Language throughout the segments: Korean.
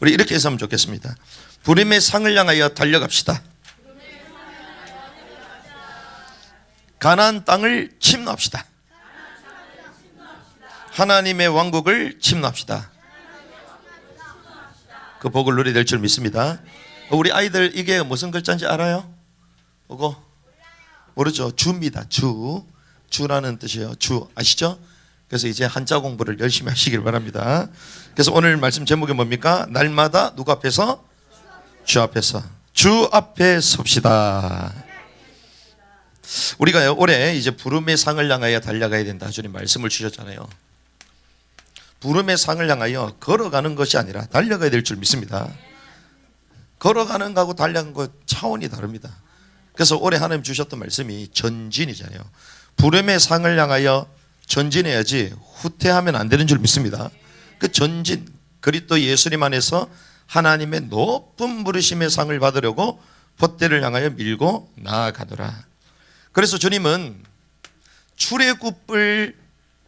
우리 이렇게 해서 하면 좋겠습니다. 부름의 상을 향하여 달려갑시다. 가나안 땅을 침노합시다. 하나님의 왕국을 침노합시다. 그 복을 누리게 될 줄 믿습니다. 우리 아이들 이게 무슨 글자인지 알아요? 보고 모르죠? 주입니다. 주라는 뜻이에요. 주 아시죠? 그래서 이제 한자 공부를 열심히 하시길 바랍니다. 그래서 오늘 말씀 제목이 뭡니까? 날마다 누구 앞에서? 주 앞에서. 주 앞에 섭시다. 우리가요 올해 이제 부름의 상을 향하여 달려가야 된다. 주님 말씀을 주셨잖아요. 부름의 상을 향하여 걸어가는 것이 아니라 달려가야 될 줄 믿습니다. 걸어가는 거하고 달려가는 거 차원이 다릅니다. 그래서 올해 하나님 주셨던 말씀이 전진이잖아요. 부름의 상을 향하여 전진해야지 후퇴하면 안 되는 줄 믿습니다. 그 전진, 그리스도 예수님 안에서 하나님의 높은 부르심의 상을 받으려고 봇대를 향하여 밀고 나아가더라. 그래서 주님은 출애굽을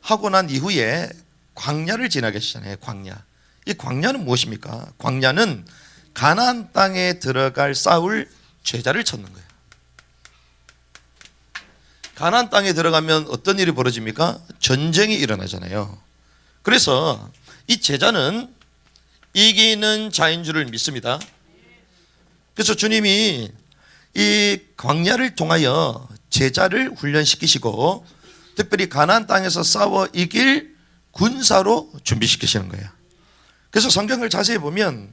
하고 난 이후에 광야를 지나게 하시잖아요. 광야. 이 광야는 무엇입니까? 광야는 가나안 땅에 들어갈 싸울 제자를 찾는 거예요. 가나안 땅에 들어가면 어떤 일이 벌어집니까? 전쟁이 일어나잖아요. 그래서 이 제자는 이기는 자인 줄을 믿습니다. 그래서 주님이 이 광야를 통하여 제자를 훈련시키시고 특별히 가나안 땅에서 싸워 이길 군사로 준비시키시는 거예요. 그래서 성경을 자세히 보면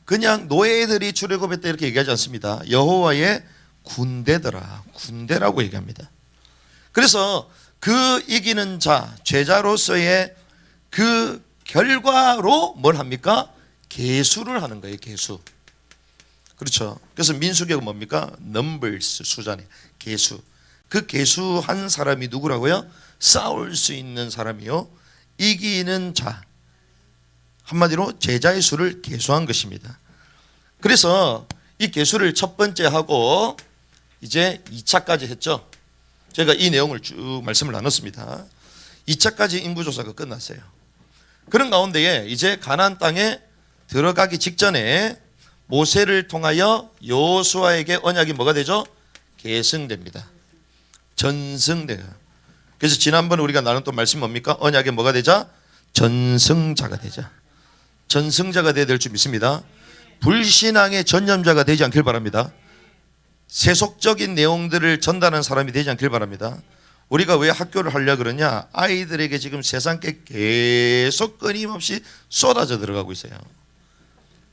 그냥 노예들이 출애굽했다 이렇게 얘기하지 않습니다. 여호와의 군대더라. 군대라고 얘기합니다. 그래서 그 이기는 자, 제자로서의 그 결과로 뭘 합니까? 계수를 하는 거예요. 계수. 그렇죠. 그래서 민수기가 뭡니까? 넘버스 수잖아요. 계수. 그 계수한 사람이 누구라고요? 싸울 수 있는 사람이요. 이기는 자. 한마디로 제자의 수를 계수한 것입니다. 그래서 이 계수를 첫 번째 하고 이제 2차까지 했죠. 제가 이 내용을 쭉 말씀을 나눴습니다. 2차까지 인구조사가 끝났어요. 그런 가운데에 이제 가나안 땅에 들어가기 직전에 모세를 통하여 여호수아에게 언약이 뭐가 되죠? 계승됩니다. 전승돼요. 그래서 지난번에 우리가 나눴던 말씀이 뭡니까? 언약이 뭐가 되자? 전승자가 되자. 전승자가 되어야 될 줄 믿습니다. 불신앙의 전념자가 되지 않길 바랍니다. 세속적인 내용들을 전달하는 사람이 되지 않길 바랍니다. 우리가 왜 학교를 하려고 그러냐? 아이들에게 지금 세상께 계속 끊임없이 쏟아져 들어가고 있어요.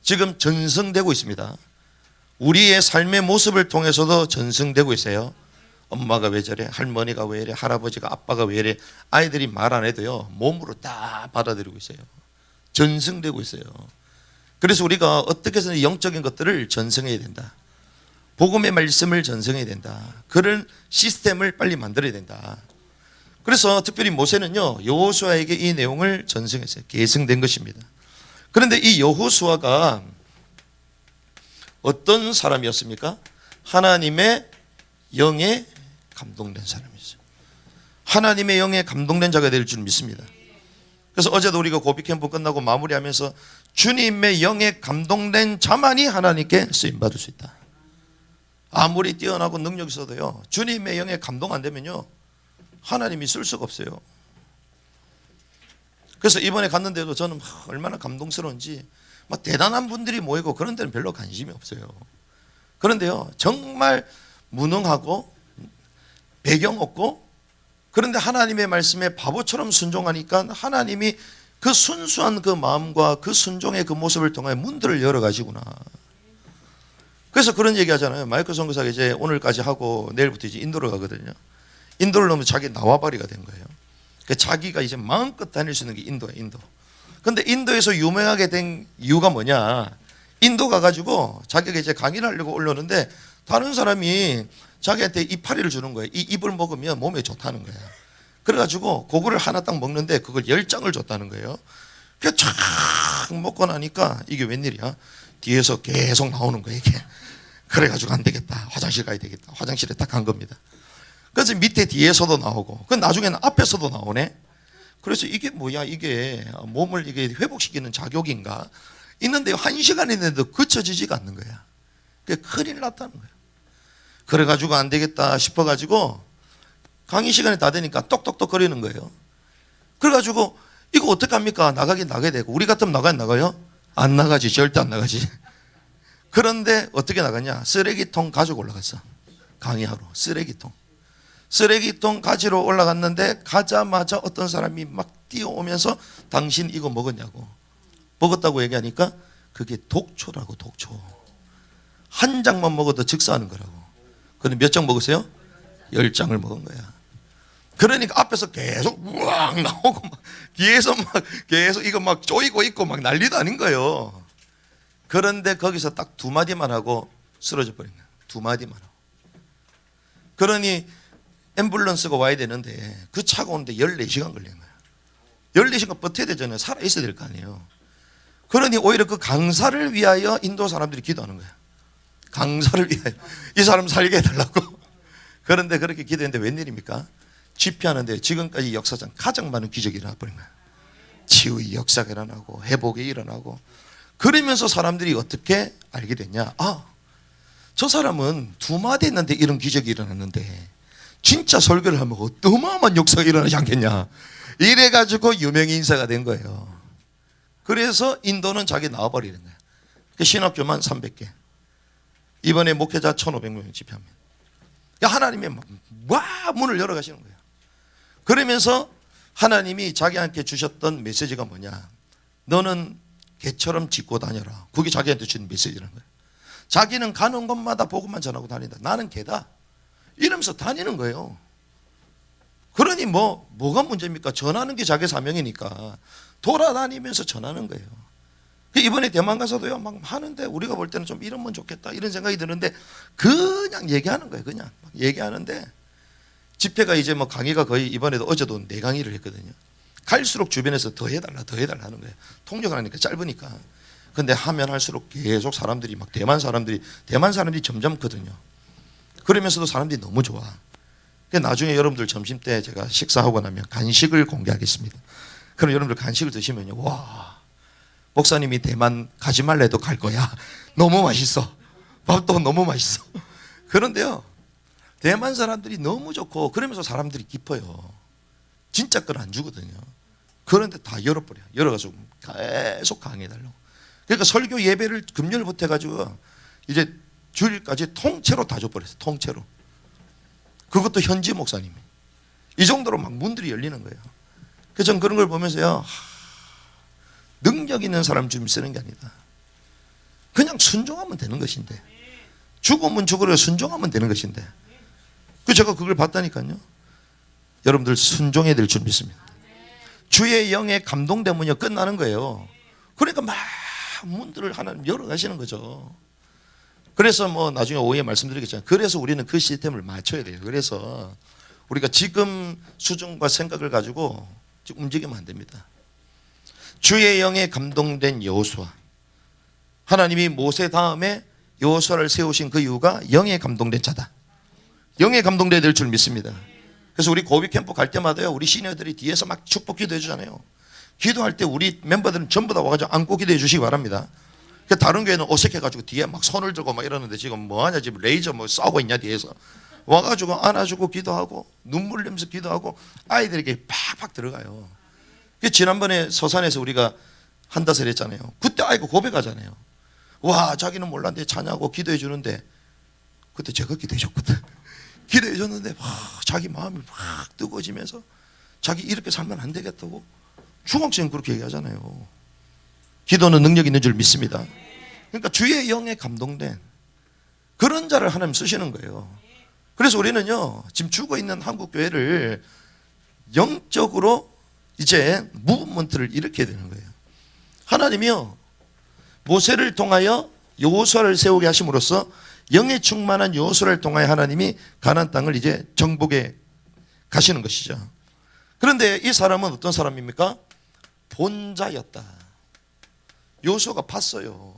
지금 전승되고 있습니다. 우리의 삶의 모습을 통해서도 전승되고 있어요. 엄마가 왜 저래? 할머니가 왜 이래? 할아버지가 아빠가 왜 이래? 아이들이 말 안 해도요 몸으로 다 받아들이고 있어요. 전승되고 있어요. 그래서 우리가 어떻게 해서든 영적인 것들을 전승해야 된다. 복음의 말씀을 전승해야 된다. 그런 시스템을 빨리 만들어야 된다. 그래서 특별히 모세는요 여호수아에게 이 내용을 전승했어요. 계승된 것입니다. 그런데 이 여호수아가 어떤 사람이었습니까? 하나님의 영에 감동된 사람이었어요. 하나님의 영에 감동된 자가 될 줄 믿습니다. 그래서 어제도 우리가 고비 캠프 끝나고 마무리하면서 주님의 영에 감동된 자만이 하나님께 쓰임받을 수 있다. 아무리 뛰어나고 능력이 있어도요 주님의 영에 감동 안 되면요 하나님이 쓸 수가 없어요. 그래서 이번에 갔는데도 저는 얼마나 감동스러운지 막 대단한 분들이 모이고 그런 데는 별로 관심이 없어요. 그런데요 정말 무능하고 배경 없고 그런데 하나님의 말씀에 바보처럼 순종하니까 하나님이 그 순수한 그 마음과 그 순종의 그 모습을 통해 문들을 열어가시구나. 그래서 그런 얘기 하잖아요. 마이클 선교사가 이제 오늘까지 하고 내일부터 이제 인도로 가거든요. 인도를 넘으면 자기 나와바리가 된 거예요. 자기가 이제 마음껏 다닐 수 있는 게 인도예요. 인도. 근데 인도에서 유명하게 된 이유가 뭐냐? 인도 가가지고 자기가 이제 강의를 하려고 올렸는데 다른 사람이 자기한테 이파리를 주는 거예요. 이 잎을 먹으면 몸에 좋다는 거예요. 그래가지고 그거를 하나 딱 먹는데 그걸 10장을 줬다는 거예요. 그냥 쫙 먹고 나니까 이게 웬일이야? 뒤에서 계속 나오는 거예요 이게. 그래가지고 안 되겠다. 화장실 가야 되겠다. 화장실에 딱 간 겁니다. 그래서 밑에 뒤에서도 나오고 그 나중에는 앞에서도 나오네. 그래서 이게 뭐야, 이게 몸을 이게 회복시키는 작용인가 있는데 1시간 있는데도 그쳐지지가 않는 거야. 그게 큰일 났다는 거야. 그래가지고 안 되겠다 싶어가지고 강의 시간이 다 되니까 똑똑똑 거리는 거예요. 그래가지고 이거 어떡합니까? 나가긴 나가야 되고, 우리 같으면 나가요? 안 나가지. 절대 안 나가지. 그런데 어떻게 나갔냐? 쓰레기통 가지고 올라갔어. 강의하러 쓰레기통 가지러 올라갔는데 가자마자 어떤 사람이 막 뛰어오면서 당신 이거 먹었냐고. 먹었다고 얘기하니까 그게 독초라고. 독초. 한 장만 먹어도 즉사하는 거라고. 근데 몇 장 먹었어요? 10장을 먹은 거야. 그러니까 앞에서 계속 우왕 나오고 막 뒤에서 막 계속 이거 막 쪼이고 있고 막 난리도 아닌 거예요. 그런데 거기서 딱 2마디만 하고 쓰러져 버린 거야. 2마디만 하고. 그러니 앰뷸런스가 와야 되는데 그 차가 오는데 14시간 걸린 거야. 14시간 버텨야 되잖아요. 살아 있어야 될 거 아니에요. 그러니 오히려 그 강사를 위하여 인도 사람들이 기도하는 거야. 강사를 위하여 이 사람 살게 해달라고. 그런데 그렇게 기도했는데 웬일입니까? 집회하는데 지금까지 역사상 가장 많은 기적이 일어나버린 거야. 치유의 역사가 일어나고 회복이 일어나고. 그러면서 사람들이 어떻게 알게 됐냐? 아, 저 사람은 2마디 했는데 이런 기적이 일어났는데 진짜 설교를 하면 어마어마한 역사가 일어나지 않겠냐. 이래가지고 유명 인사가 된 거예요. 그래서 인도는 자기 나와버리는 거야. 신학교만 300개. 이번에 목회자 1,500명 집회합니다. 하나님이 막 문을 열어가시는 거예요. 그러면서 하나님이 자기한테 주셨던 메시지가 뭐냐? 너는 개처럼 짚고 다녀라. 그게 자기한테 주는 메시지라는 거예요. 자기는 가는 곳마다 복음만 전하고 다닌다. 나는 개다. 이러면서 다니는 거예요. 그러니 뭐가 문제입니까? 전하는 게 자기 사명이니까 돌아다니면서 전하는 거예요. 이번에 대만 가서도요, 막 하는데 우리가 볼 때는 좀 이러면 좋겠다 이런 생각이 드는데 그냥 얘기하는 거예요. 그냥 얘기하는데 집회가 이제 강의가 거의 이번에도 어제도 4강의를 했거든요. 갈수록 주변에서 더 해달라 하는 거예요. 통역을 하니까 짧으니까. 근데 하면 할수록 계속 사람들이 대만 사람들이 점점 크거든요. 그러면서도 사람들이 너무 좋아. 나중에 여러분들 점심 때 제가 식사하고 나면 간식을 공개하겠습니다. 그럼 여러분들 간식을 드시면요, 와, 목사님이 대만 가지 말래도 갈 거야. 너무 맛있어. 밥도 너무 맛있어. 그런데요, 대만 사람들이 너무 좋고 그러면서 사람들이 깊어요. 진짜 건 안 주거든요. 그런데 다 열어버려. 열어가지고 계속 강의해달라고. 그러니까 설교 예배를 금요일부터 해가지고 이제 주일까지 통째로 다 줘버렸어요. 통째로. 그것도 현지 목사님이. 이 정도로 문들이 열리는 거예요. 그래서 저는 그런 걸 보면서요, 능력 있는 사람 좀 쓰는 게 아니다. 그냥 순종하면 되는 것인데, 죽으면 죽으려 순종하면 되는 것인데, 제가 그걸 봤다니까요. 여러분들 순종해야 될 줄 믿습니다. 주의 영에 감동되면요 끝나는 거예요. 그러니까 막 문들을 하나님 열어가시는 거죠. 그래서 나중에 오후에 말씀드리겠지만, 그래서 우리는 그 시스템을 맞춰야 돼요. 그래서 우리가 지금 수준과 생각을 가지고 움직이면 안 됩니다. 주의 영에 감동된 여호수아. 하나님이 모세 다음에 여호수아를 세우신 그 이유가 영에 감동된 자다. 영에 감동돼야 될 줄 믿습니다. 그래서 우리 고비 캠프 갈 때마다요, 우리 시니어들이 뒤에서 막 축복 기도해 주잖아요. 기도할 때 우리 멤버들은 전부 다 와가지고 안고 기도해 주시기 바랍니다. 다른 교회는 어색해가지고 뒤에 막 손을 들고 막 이러는데 지금 뭐하냐, 지금 레이저 쏘고 있냐 뒤에서. 와가지고 안아주고 기도하고 눈물 흘리면서 기도하고 아이들에게 팍팍 들어가요. 지난번에 서산에서 우리가 한다설 했잖아요. 그때 아이고 고백하잖아요. 와, 자기는 몰랐는데 자냐고 기도해 주는데, 그때 제가 기도해 줬거든. 기도해 줬는데 자기 마음이 확 뜨거워지면서 자기 이렇게 살면 안 되겠다고. 중학생은 그렇게 얘기하잖아요. 기도는 능력 있는 줄 믿습니다. 그러니까 주의 영에 감동된 그런 자를 하나님 쓰시는 거예요. 그래서 우리는요, 지금 죽어있는 한국교회를 영적으로 이제 무브먼트를 일으켜야 되는 거예요. 하나님이요, 모세를 통하여 여호수아를 세우게 하심으로써 영에 충만한 여호수아를 통하여 하나님이 가나안 땅을 이제 정복해 가시는 것이죠. 그런데 이 사람은 어떤 사람입니까? 본자였다. 여호수아가 봤어요.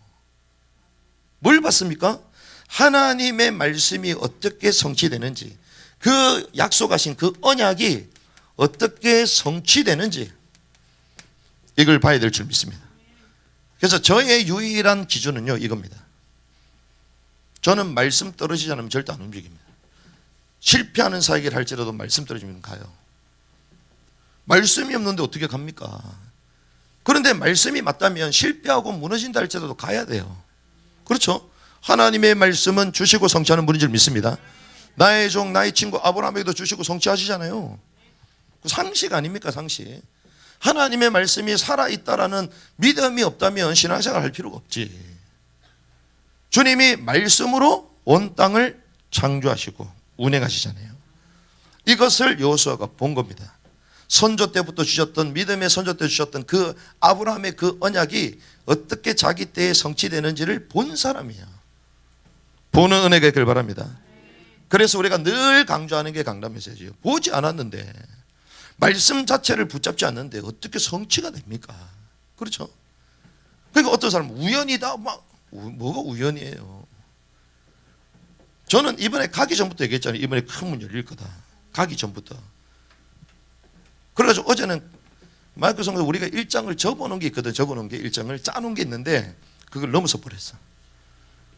뭘 봤습니까? 하나님의 말씀이 어떻게 성취되는지, 그 약속하신 그 언약이 어떻게 성취되는지 이걸 봐야 될 줄 믿습니다. 그래서 저의 유일한 기준은요 이겁니다. 저는 말씀 떨어지지 않으면 절대 안 움직입니다. 실패하는 사역을 할지라도 말씀 떨어지면 가요. 말씀이 없는데 어떻게 갑니까? 그런데 말씀이 맞다면 실패하고 무너진다 할지라도 가야 돼요. 그렇죠? 하나님의 말씀은 주시고 성취하는 분인 줄 믿습니다. 나의 종 나의 친구 아브라함에게도 주시고 성취하시잖아요. 상식 아닙니까? 상식. 하나님의 말씀이 살아있다라는 믿음이 없다면 신앙생활 할 필요가 없지. 주님이 말씀으로 온 땅을 창조하시고 운행하시잖아요. 이것을 여호수아가 본 겁니다. 선조 때부터 주셨던 믿음의 선조 때 주셨던 그 아브라함의 그 언약이 어떻게 자기 때에 성취되는지를 본 사람이야. 보는 은혜가 있길 바랍니다. 그래서 우리가 늘 강조하는 게 강단 메시지예요. 보지 않았는데 말씀 자체를 붙잡지 않는데 어떻게 성취가 됩니까? 그렇죠? 그러니까 어떤 사람은 우연이다 막 뭐가 우연이에요. 저는 이번에 가기 전부터 얘기했잖아요. 이번에 큰 문 열릴 거다. 가기 전부터. 그래가지고 어제는 마이크 성서 우리가 일장을 적어놓은 게 있거든. 적어놓은 게 일장을 짜놓은 게 있는데 그걸 넘어서 버렸어.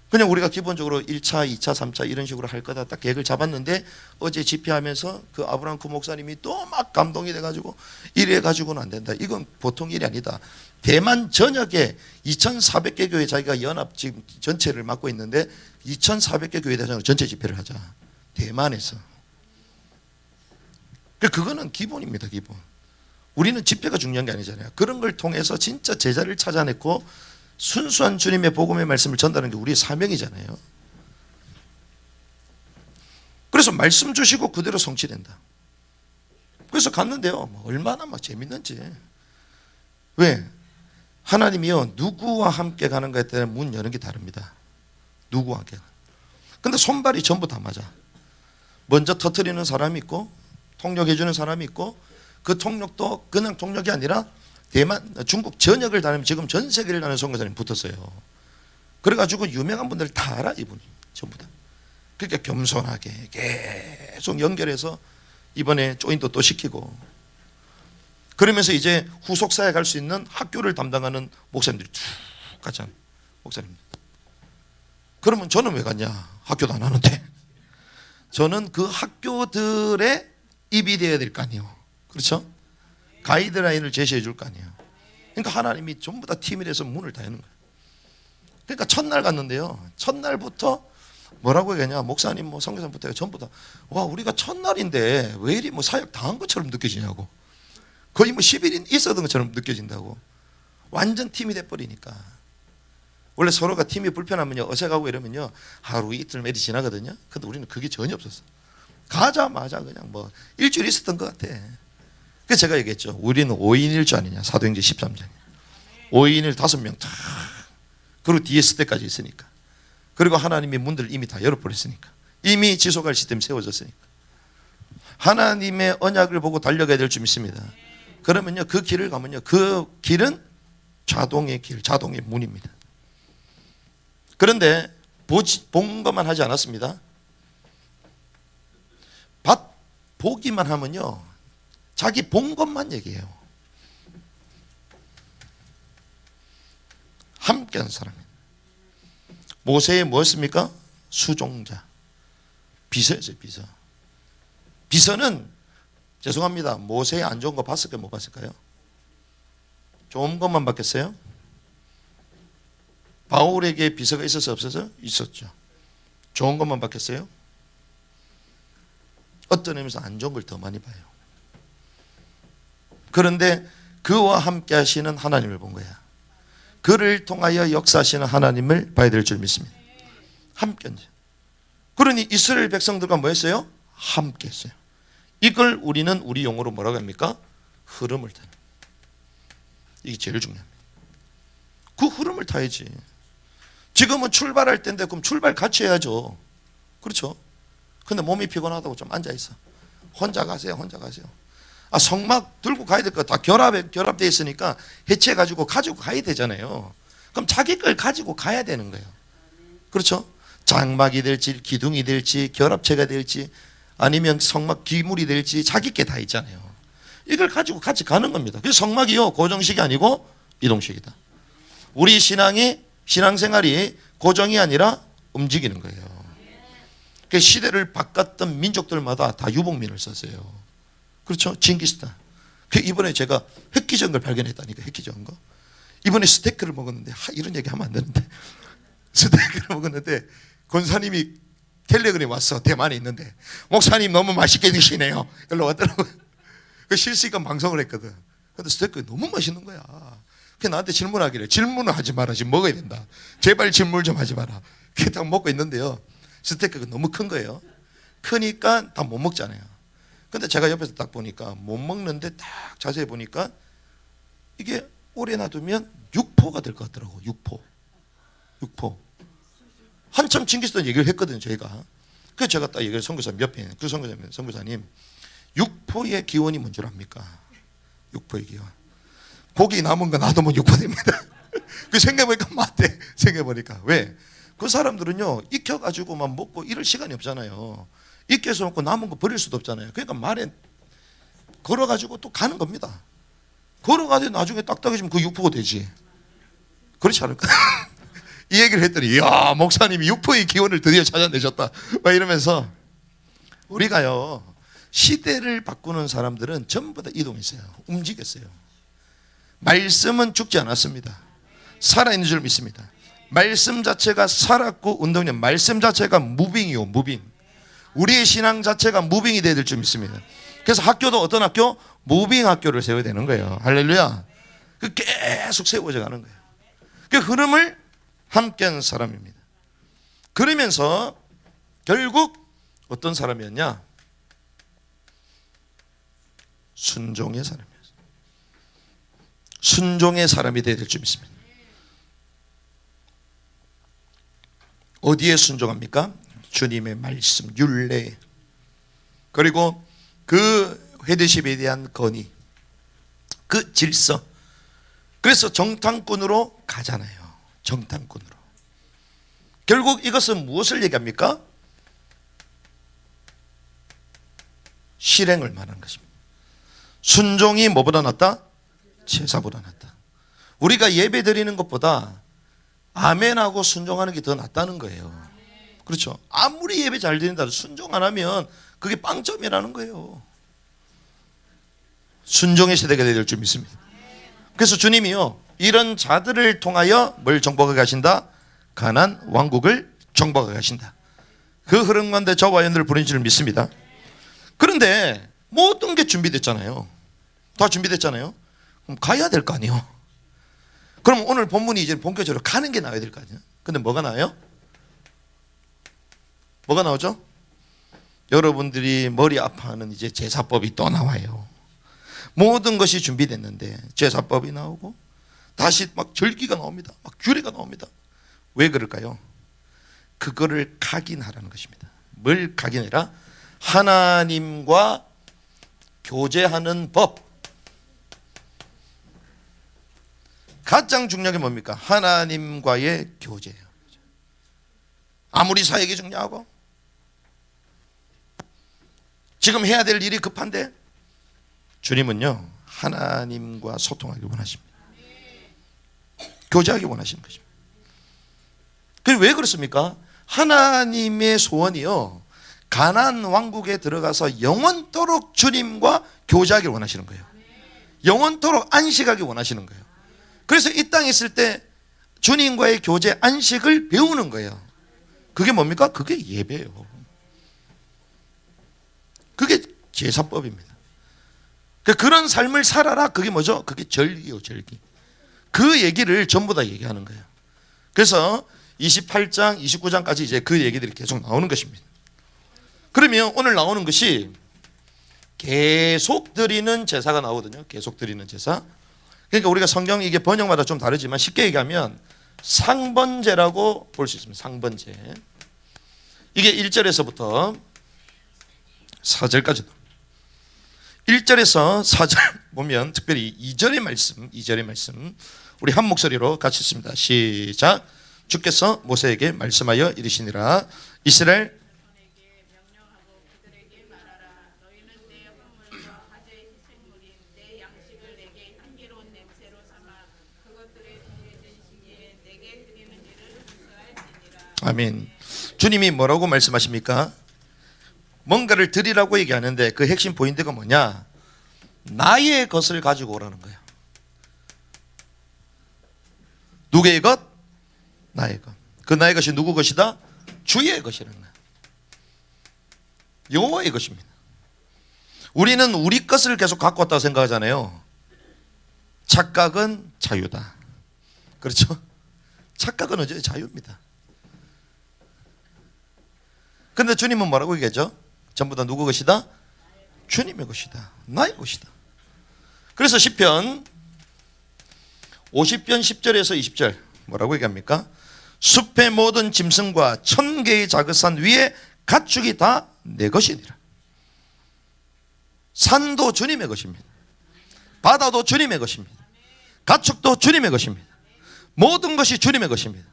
그냥 우리가 기본적으로 1차, 2차, 3차 이런 식으로 할 거다 딱 계획을 잡았는데 어제 집회하면서 그 아브라함 그 목사님이 또 막 감동이 돼가지고 이래 가지고는 안 된다. 이건 보통 일이 아니다. 대만 전역에 2,400개 교회 자기가 연합 지금 전체를 맡고 있는데 2,400개 교회 대상으로 전체 집회를 하자. 대만에서. 그거는 기본입니다. 기본. 우리는 집회가 중요한 게 아니잖아요. 그런 걸 통해서 진짜 제자를 찾아냈고 순수한 주님의 복음의 말씀을 전달하는 게 우리의 사명이잖아요. 그래서 말씀 주시고 그대로 성취된다. 그래서 갔는데요. 얼마나 막 재밌는지. 왜? 하나님이요. 누구와 함께 가는가에 따라 문 여는 게 다릅니다. 누구와 함께. 근데 손발이 전부 다 맞아. 먼저 터뜨리는 사람이 있고 통역해 주는 사람이 있고 그 통역도 그냥 통역이 아니라 대만, 중국 전역을 다니면 지금 전 세계를 다니는 선교사님이 붙었어요. 그래가지고 유명한 분들 다 알아 이분이 전부 다. 그러니까 겸손하게 계속 연결해서 이번에 조인도 또 시키고 그러면서 이제 후속사에 갈 수 있는 학교를 담당하는 목사님들이 쭉 가잖아요. 목사님. 그러면 저는 왜 갔냐? 학교도 안 하는데. 저는 그 학교들의 입이 되어야 될 거 아니에요. 그렇죠? 가이드라인을 제시해 줄 거 아니에요. 그러니까 하나님이 전부 다 팀이 돼서 문을 다 여는 거예요. 그러니까 첫날 갔는데요. 첫날부터 뭐라고 얘기하냐? 목사님, 뭐 선교사님부터 전부 다 와, 우리가 첫날인데 왜 이리 뭐 사역 당한 것처럼 느껴지냐고. 거의 뭐 10일 있었던 것처럼 느껴진다고. 완전 팀이 돼버리니까. 원래 서로가 팀이 불편하면요, 어색하고 이러면요, 하루 이틀 매일 지나거든요. 근데 우리는 그게 전혀 없었어. 가자마자 그냥 뭐 일주일 있었던 것 같아. 그래서 제가 얘기했죠. 우리는 5인 1조 아니냐. 사도행전 13장. 5인을 5명 다. 그리고 뒤에 스텝까지 있으니까. 그리고 하나님의 문들을 이미 다 열어버렸으니까. 이미 지속할 시스템 세워졌으니까. 하나님의 언약을 보고 달려가야 될 줄 믿습니다. 그러면요, 그 길을 가면요, 그 길은 자동의 길, 자동의 문입니다. 그런데 본 것만 하지 않았습니다. 보기만 하면요, 자기 본 것만 얘기해요. 함께한 사람입니다. 모세의 무엇입니까? 수종자. 비서였어요. 비서. 비서는 죄송합니다. 모세의 안 좋은 거 봤을까요? 못 봤을까요? 좋은 것만 봤겠어요? 바울에게 비서가 있어서 없어서? 있었죠. 좋은 것만 봤겠어요? 어떤 의미에서 안 좋은 걸 더 많이 봐요. 그런데 그와 함께 하시는 하나님을 본 거야. 그를 통하여 역사하시는 하나님을 봐야 될 줄 믿습니다. 함께 했죠. 그러니 이스라엘 백성들과 뭐 했어요? 함께 했어요. 이걸 우리는 우리 용어로 뭐라고 합니까? 흐름을 타는. 이게 제일 중요합니다. 그 흐름을 타야지. 지금은 출발할 때인데 그럼 출발 같이 해야죠. 그렇죠? 근데 몸이 피곤하다고 좀 앉아있어. 혼자 가세요. 혼자 가세요. 아, 성막 들고 가야 될 거 다 결합되어 있으니까 해체해가지고 가지고 가야 되잖아요. 그럼 자기 걸 가지고 가야 되는 거예요. 그렇죠? 장막이 될지 기둥이 될지 결합체가 될지 아니면 성막 기물이 될지 자기 게 다 있잖아요. 이걸 가지고 같이 가는 겁니다. 그래서 성막이요 고정식이 아니고 이동식이다. 우리 신앙생활이 고정이 아니라 움직이는 거예요. 그 시대를 바꿨던 민족들마다 다 유복민을 썼어요. 그렇죠? 징기스탄. 이번에 제가 획기적인 걸 발견했다니까. 획기적인 거. 이번에 스테이크를 먹었는데 이런 얘기 하면 안 되는데 스테이크를 먹었는데 권사님이 텔레그램이 왔어. 대만에 있는데 목사님 너무 맛있게 드시네요. 연락 왔더라고요. 그 실시간 방송을 했거든. 근데 스테이크 너무 맛있는 거야. 그 나한테 질문하기를 질문을 하지 마라. 지금 먹어야 된다. 제발 질문 좀 하지 마라. 그게 딱 먹고 있는데요. 스테이크가 너무 큰 거예요. 크니까 다 못 먹잖아요. 근데 제가 옆에서 딱 보니까 못 먹는데 딱 자세히 보니까 이게 오래 놔두면 육포가 될 것 같더라고. 육포. 한참 징기스탄 얘기를 했거든요. 저희가. 그래서 제가 딱 얘기를 선교사님 옆에 그 선교사님 육포의 기원이 뭔 줄 압니까? 육포의 기원. 고기 남은 거 놔두면 육포 됩니다. 그 생각해보니까 맞대. 생각해보니까 왜? 그 사람들은요 익혀가지고만 먹고 이럴 시간이 없잖아요. 익혀서 먹고 남은 거 버릴 수도 없잖아요. 그러니까 말에 걸어가지고 또 가는 겁니다. 걸어가도 나중에 딱딱해지면 그 육포가 되지. 그렇지 않을까? 이 얘기를 했더니 이야 목사님이 육포의 기원을 드디어 찾아내셨다 막 이러면서 우리가요 시대를 바꾸는 사람들은 전부 다 이동했어요. 움직였어요. 말씀은 죽지 않았습니다. 살아있는 줄 믿습니다. 말씀 자체가 살았고 운동력, 말씀 자체가 무빙이요, 무빙. 우리의 신앙 자체가 무빙이 돼야 될 줄 믿습니다. 그래서 학교도 어떤 학교? 무빙 학교를 세워야 되는 거예요. 할렐루야. 그 계속 세워져 가는 거예요. 그 흐름을 함께하는 사람입니다. 그러면서 결국 어떤 사람이었냐? 순종의 사람이었어요. 순종의 사람이 되어야 될 줄 믿습니다. 어디에 순종합니까? 주님의 말씀, 율례, 그리고 그 회대십에 대한 건의, 그 질서. 그래서 정탐꾼으로 가잖아요. 정탐꾼으로. 결국 이것은 무엇을 얘기합니까? 실행을 말하는 것입니다. 순종이 뭐보다 낫다? 제사보다 낫다. 우리가 예배 드리는 것보다 아멘하고 순종하는 게 더 낫다는 거예요. 그렇죠? 아무리 예배 잘 드린다 해도 순종 안 하면 그게 빵점이라는 거예요. 순종의 시대가 될 줄 믿습니다. 그래서 주님이요 이런 자들을 통하여 뭘 정복하게 하신다? 가나안 왕국을 정복하게 하신다. 그 흐름 가운데 저와 여러분들을 부르신 줄 믿습니다. 그런데 모든 게 준비됐잖아요. 다 준비됐잖아요. 그럼 가야 될 거 아니에요. 그럼 오늘 본문이 이제 본격적으로 가는 게 나와야 될 거 아니에요. 근데 뭐가 나와요? 뭐가 나오죠? 여러분들이 머리 아파하는 이제 제사법이 또 나와요. 모든 것이 준비됐는데 제사법이 나오고 다시 막 절기가 나옵니다. 막 규례가 나옵니다. 왜 그럴까요? 그거를 각인하라는 것입니다. 뭘 각인해라? 하나님과 교제하는 법. 가장 중요한 게 뭡니까? 하나님과의 교제예요. 아무리 사역이 중요하고 지금 해야 될 일이 급한데 주님은요 하나님과 소통하기 원하십니다. 교제하기 원하시는 것입니다. 그게 왜 그렇습니까? 하나님의 소원이요 가나안 왕국에 들어가서 영원토록 주님과 교제하기 원하시는 거예요. 영원토록 안식하기 원하시는 거예요. 그래서 이 땅에 있을 때 주님과의 교제 안식을 배우는 거예요. 그게 뭡니까? 그게 예배예요. 그게 제사법입니다. 그런 삶을 살아라. 그게 뭐죠? 그게 절기요, 절기. 그 얘기를 전부 다 얘기하는 거예요. 그래서 28장, 29장까지 이제 그 얘기들이 계속 나오는 것입니다. 그러면 오늘 나오는 것이 계속 드리는 제사가 나오거든요. 계속 드리는 제사. 그러니까 우리가 성경 이게 번역마다 좀 다르지만 쉽게 얘기하면 상번제라고 볼 수 있습니다. 상번제. 이게 1절에서부터 4절까지도. 1절에서 4절 보면 특별히 2절의 말씀 우리 한 목소리로 같이 읽습니다. 시작. 주께서 모세에게 말씀하여 이르시니라 이스라엘 아멘. 주님이 뭐라고 말씀하십니까? 뭔가를 드리라고 얘기하는데 그 핵심 포인트가 뭐냐? 나의 것을 가지고 오라는 거예요. 누구의 것? 나의 것. 그 나의 것이 누구 것이다? 주의 것이라는 거예요. 여호와의 것입니다. 우리는 우리 것을 계속 갖고 왔다고 생각하잖아요. 착각은 자유다. 그렇죠? 착각은 어제 자유입니다. 그런데 주님은 뭐라고 얘기하죠? 전부 다 누구 것이다? 주님의 것이다. 나의 것이다. 그래서 시편 50편 10절에서 20절 뭐라고 얘기합니까? 숲의 모든 짐승과 1000개의 작은 산 위에 가축이 다 내 것이니라. 산도 주님의 것입니다. 바다도 주님의 것입니다. 가축도 주님의 것입니다. 모든 것이 주님의 것입니다.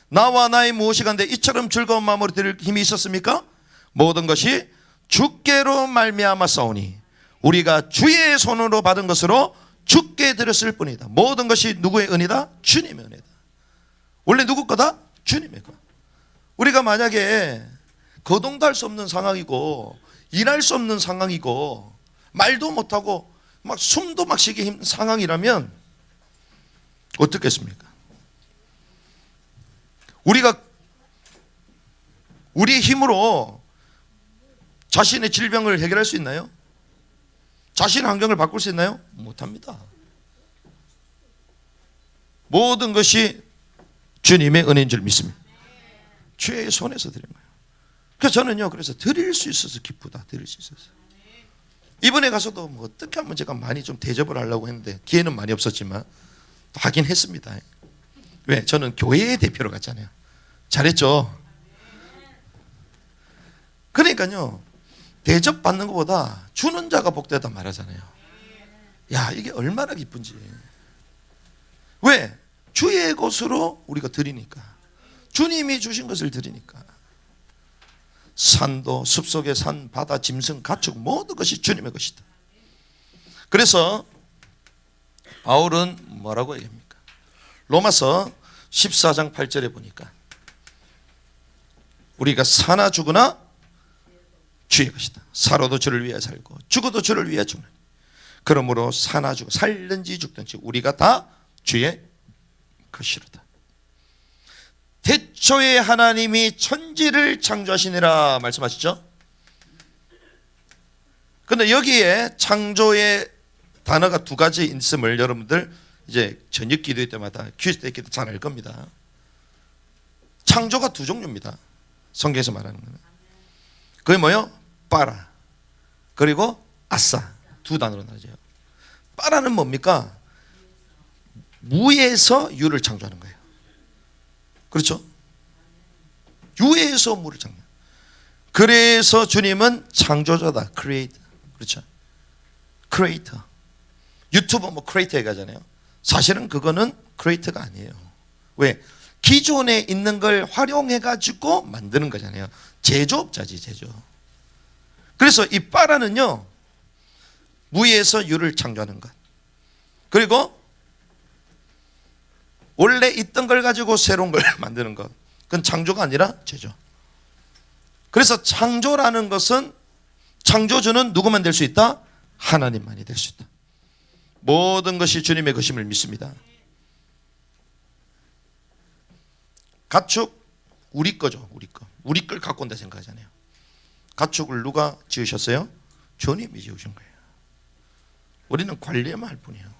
나와 나의 무엇이 간데 이처럼 즐거운 마음으로 드릴 힘이 있었습니까? 모든 것이 주께로 말미암아 싸우니 우리가 주의 손으로 받은 것으로 주께 드렸을 뿐이다. 모든 것이 누구의 은혜다? 주님의 은혜다. 원래 누구 거다? 주님의 거. 우리가 만약에 거동도 할 수 없는 상황이고 일할 수 없는 상황이고 말도 못하고 막 숨도 막 쉬기 힘든 상황이라면 어떻겠습니까? 우리가 우리의 힘으로 자신의 질병을 해결할 수 있나요? 자신의 환경을 바꿀 수 있나요? 못합니다. 모든 것이 주님의 은혜인 줄 믿습니다. 주의 손에서 드린 거예요. 그래서 저는요, 그래서 드릴 수 있어서 기쁘다. 드릴 수 있어서. 이번에 가서도 뭐 어떻게 하면 제가 많이 좀 대접을 하려고 했는데 기회는 많이 없었지만 또 하긴 했습니다. 왜? 저는 교회의 대표로 갔잖아요. 잘했죠? 그러니까요, 대접받는 것보다 주는 자가 복되다 말하잖아요. 야, 이게 얼마나 기쁜지. 왜? 주의 것으로 우리가 드리니까. 주님이 주신 것을 드리니까. 산도, 숲속의 산, 바다, 짐승, 가축 모든 것이 주님의 것이다. 그래서 바울은 뭐라고 얘기합니까? 로마서 14장 8절에 보니까 우리가 사나 죽으나 주의 것이다. 살아도 주를 위해 살고 죽어도 주를 위해 죽는. 그러므로 사나 죽어 살든지 죽든지 우리가 다 주의 것이로다. 태초에 하나님이 천지를 창조하시니라 말씀하시죠. 그런데 여기에 창조의 단어가 두 가지 있음을 여러분들 이제 저녁 기도회 때마다 퀴즈 때 기도 잘 알 겁니다. 창조가 두 종류입니다. 성경에서 말하는 거는. 그게 뭐요? 빠라 그리고 아싸 두 단어로 나눠져요. 빠라는 뭡니까? 무에서 유를 창조하는 거예요. 그렇죠? 유에서 무를 창조. 그래서 주님은 창조자다. 크리에이터. 그렇죠? 크리에이터. 유튜브 뭐 크리에이터 얘기하잖아요. 사실은 그거는 크리에이터가 아니에요. 왜? 기존에 있는 걸 활용해 가지고 만드는 거잖아요. 제조업자지, 제조. 그래서 이 빠라는요, 무에서 유를 창조하는 것. 그리고 원래 있던 걸 가지고 새로운 걸 만드는 것. 그건 창조가 아니라 제조. 그래서 창조라는 것은 창조주는 누구만 될 수 있다? 하나님만이 될 수 있다. 모든 것이 주님의 것임을 믿습니다. 가축 우리 거죠. 우리 거. 우리 걸 갖고 온다 생각하잖아요. 가축을 누가 지으셨어요? 주님이 지으신 거예요. 우리는 관리만 할 뿐이에요.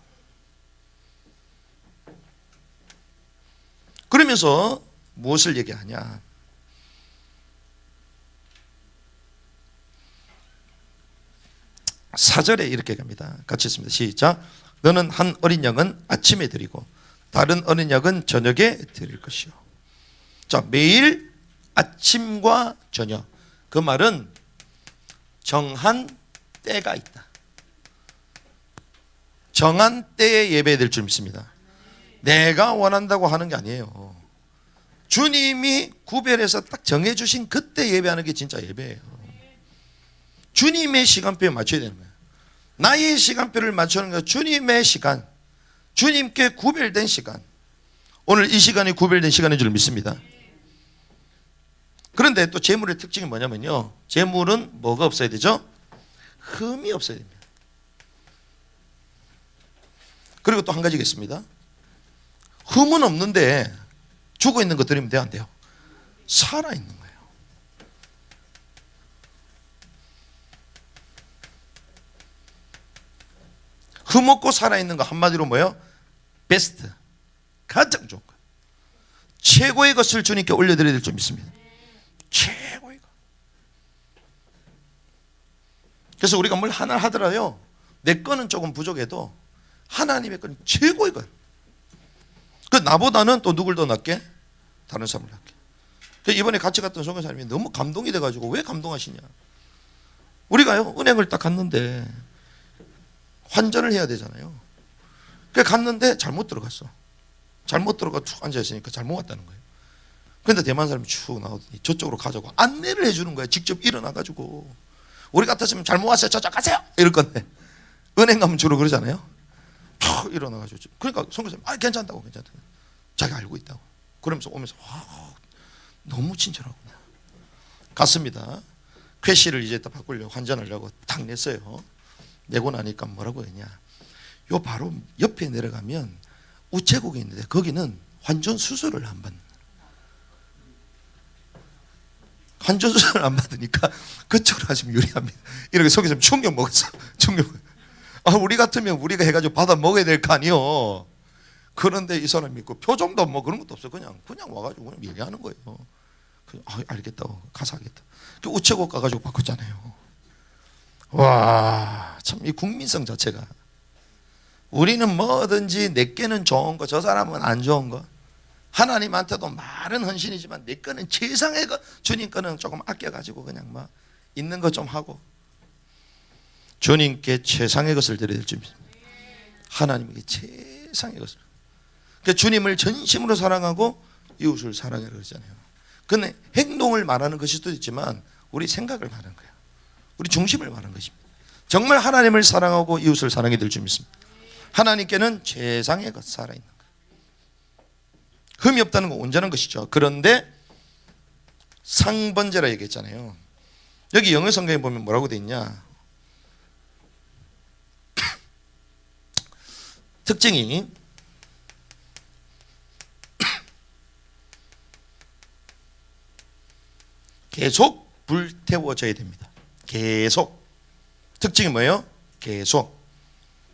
그러면서 무엇을 얘기하냐? 사절에 이렇게 갑니다. 같이 읽습니다. 시작. 너는 한 어린 양은 아침에 드리고 다른 어린 양은 저녁에 드릴 것이요. 자, 매일 아침과 저녁. 그 말은 정한 때가 있다. 정한 때에 예배해야 될 줄 믿습니다. 내가 원한다고 하는 게 아니에요. 주님이 구별해서 딱 정해주신 그때 예배하는 게 진짜 예배예요. 주님의 시간표에 맞춰야 되는 거예요. 나의 시간표를 맞추는 거 주님의 시간, 주님께 구별된 시간. 오늘 이 시간이 구별된 시간인 줄 믿습니다. 그런데 또 재물의 특징이 뭐냐면요, 재물은 뭐가 없어야 되죠? 흠이 없어야 됩니다. 그리고 또 한 가지가 있습니다. 흠은 없는데 죽어 있는 것 드리면 돼요, 안 돼요? 살아 있는 거예요. 흠 없고 살아 있는 거 한마디로 뭐예요? 베스트, 가장 좋은 거예요. 최고의 것을 주님께 올려드려야 될 줄 믿습니다. 최고의 것. 그래서 우리가 뭘 하나 하더라도 내 거는 조금 부족해도 하나님의 거는 최고의 것. 그 나보다는 또 누굴 더 낫게? 다른 사람을 낫게. 이번에 같이 갔던 선교사님이 너무 감동이 돼가지고, 왜 감동하시냐? 우리가요, 은행을 딱 갔는데 환전을 해야 되잖아요. 그래서 갔는데 잘못 들어갔어. 잘못 들어가 툭 앉아있으니까 잘못 왔다는 거예요. 그런데 대만 사람이 쭉 나오더니 저쪽으로 가자고 안내를 해주는 거예요. 직접 일어나가지고. 우리 같았으면 잘못 왔어요, 저쪽 가세요, 이럴 건데 은행 가면 주로 그러잖아요. 툭 일어나가지고. 그러니까 선교사님, 괜찮다고, 괜찮다고, 자기 알고 있다고 그러면서 오면서 너무 친절하고 갔습니다. 쾌시를 이제 딱 바꾸려고 환전하려고 딱 냈어요. 내고 나니까 뭐라고 했냐, 요 바로 옆에 내려가면 우체국이 있는데 거기는 환전 수수료를 안 받는, 환전 수수료를 안 받으니까 그쪽으로 하시면 유리합니다. 이렇게 속에서 충격 먹었어. 충격. 우리 같으면 우리가 해가지고 받아 먹어야 될 거 아니요. 그런데 이 사람이 있고 표정도 뭐 그런 것도 없어. 그냥 와가지고 그냥 얘기하는 거예요. 알겠다고 가서 하겠다. 그 우체국 가가지고 바꿨잖아요. 와, 참 이 국민성 자체가, 우리는 뭐든지 내게는 좋은 거, 저 사람은 안 좋은 거. 하나님한테도 말은 헌신이지만 내 거는 최상의 것, 주님 거는 조금 아껴가지고 그냥 막 있는 거 좀 하고, 주님께 최상의 것을 드려야 될 줄 믿습니다. 하나님께 최상의 것을. 그러니까 주님을 전심으로 사랑하고 이웃을 사랑하라 그러잖아요. 근데 행동을 말하는 것일 수도 있지만 우리 생각을 말하는 거예요. 우리 중심을 말하는 것입니다. 정말 하나님을 사랑하고 이웃을 사랑해야 될 줄 믿습니다. 하나님께는 최상의 것, 살아있는 것. 흠이 없다는 건 온전한 것이죠. 그런데 상번제라 얘기했잖아요. 여기 영어 성경에 보면 뭐라고 돼 있냐, 특징이 계속 불태워져야 됩니다. 계속. 특징이 뭐예요? 계속.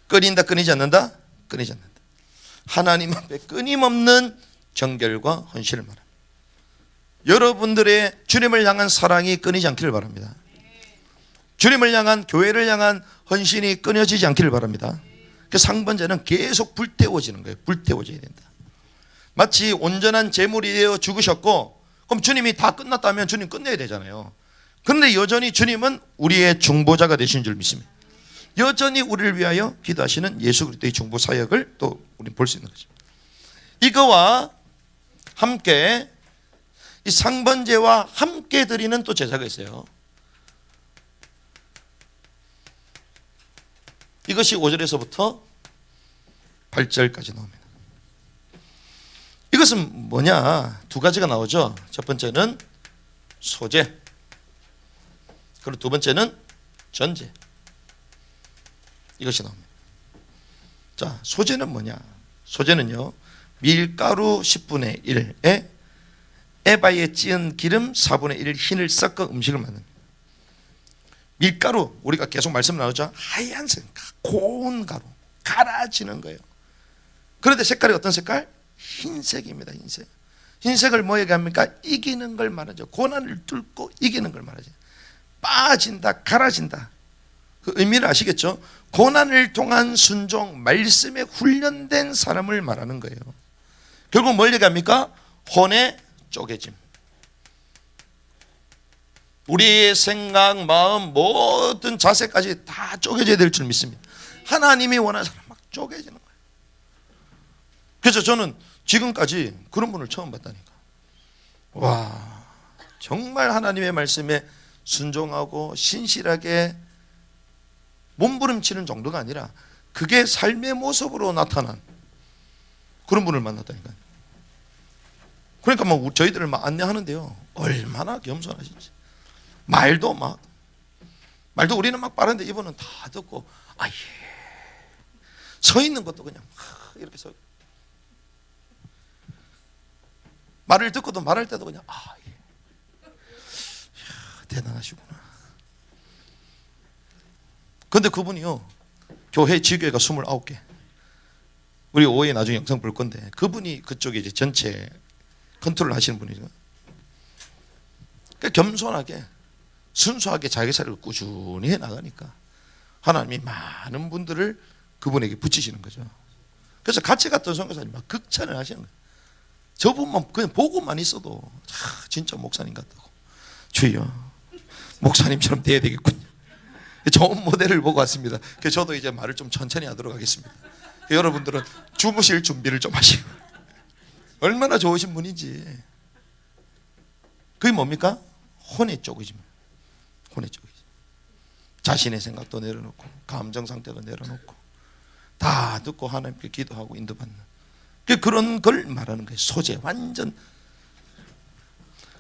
끊인다, 끊이지 않는다? 끊이지 않는다. 하나님 앞에 끊임없는 정결과 헌신을 말합니다. 여러분들의 주님을 향한 사랑이 끊이지 않기를 바랍니다. 주님을 향한, 교회를 향한 헌신이 끊어지지 않기를 바랍니다. 그 상번제는 계속 불태워지는 거예요. 불태워져야 된다. 마치 온전한 제물이 되어 죽으셨고, 그럼 주님이 다 끝났다면 주님 끝내야 되잖아요. 그런데 여전히 주님은 우리의 중보자가 되신 줄 믿습니다. 여전히 우리를 위하여 기도하시는 예수 그리스도의 중보 사역을 또 우리는 볼 수 있는 것입니다. 이거와 함께 이 상번제와 함께 드리는 또 제사가 있어요. 이것이 5절에서부터 8절까지 나옵니다. 이것은 뭐냐, 두 가지가 나오죠. 첫 번째는 소제, 그리고 두 번째는 전제. 이것이 나옵니다. 자, 소제는 뭐냐? 소제는요, 밀가루 10분의 1에 에바에 찌은 기름 4분의 1 흰을 섞어 음식을 만듭니다. 밀가루, 우리가 계속 말씀 나오죠. 하얀색, 고운 가루, 갈아지는 거예요. 그런데 색깔이 어떤 색깔? 흰색입니다. 흰색. 흰색을 뭐 얘기합니까? 이기는 걸 말하죠. 고난을 뚫고 이기는 걸 말하죠. 빠진다, 갈아진다. 그 의미를 아시겠죠? 고난을 통한 순종, 말씀에 훈련된 사람을 말하는 거예요. 결국 뭘 얘기합니까? 혼의 쪼개짐. 우리의 생각, 마음, 모든 자세까지 다 쪼개져야 될 줄 믿습니다. 하나님이 원하는 사람 막 쪼개지는 거예요. 그래서 저는 지금까지 그런 분을 처음 봤다니까. 와, 정말 하나님의 말씀에 순종하고 신실하게 몸부림치는 정도가 아니라 그게 삶의 모습으로 나타난 그런 분을 만났다니까요. 그러니까 막 저희들을 막 안내하는데요, 얼마나 겸손하신지. 말도 우리는 막 빠른데 이분은 다 듣고, 아, 예. 서 있는 것도 그냥 이렇게 서. 말을 듣고도 말할 때도 그냥, 아, 예. 이야, 대단하시구나. 근데 그분이요, 교회 지교회가 29개. 우리 오후에 나중에 영상 볼 건데, 그분이 그쪽에 이제 전체 컨트롤 하시는 분이죠. 그러니까 겸손하게, 순수하게 자기 사를 꾸준히 해 나가니까 하나님이 많은 분들을 그분에게 붙이시는 거죠. 그래서 같이 갔던 선교사님 막 극찬을 하시는 거예요. 저분만 그냥 보고만 있어도 진짜 목사님 같다고. 주여, 목사님처럼 돼야 되겠군요. 좋은 모델을 보고 왔습니다. 그래서 저도 이제 말을 좀 천천히 하도록 하겠습니다. 여러분들은 주무실 준비를 좀 하시고. 얼마나 좋으신 분인지. 그게 뭡니까? 혼의 쪽이십니다. 혼의 쪽이지. 자신의 생각도 내려놓고, 감정 상태도 내려놓고, 다 듣고 하나님께 기도하고 인도받는, 그런 걸 말하는 거예요. 소재, 완전.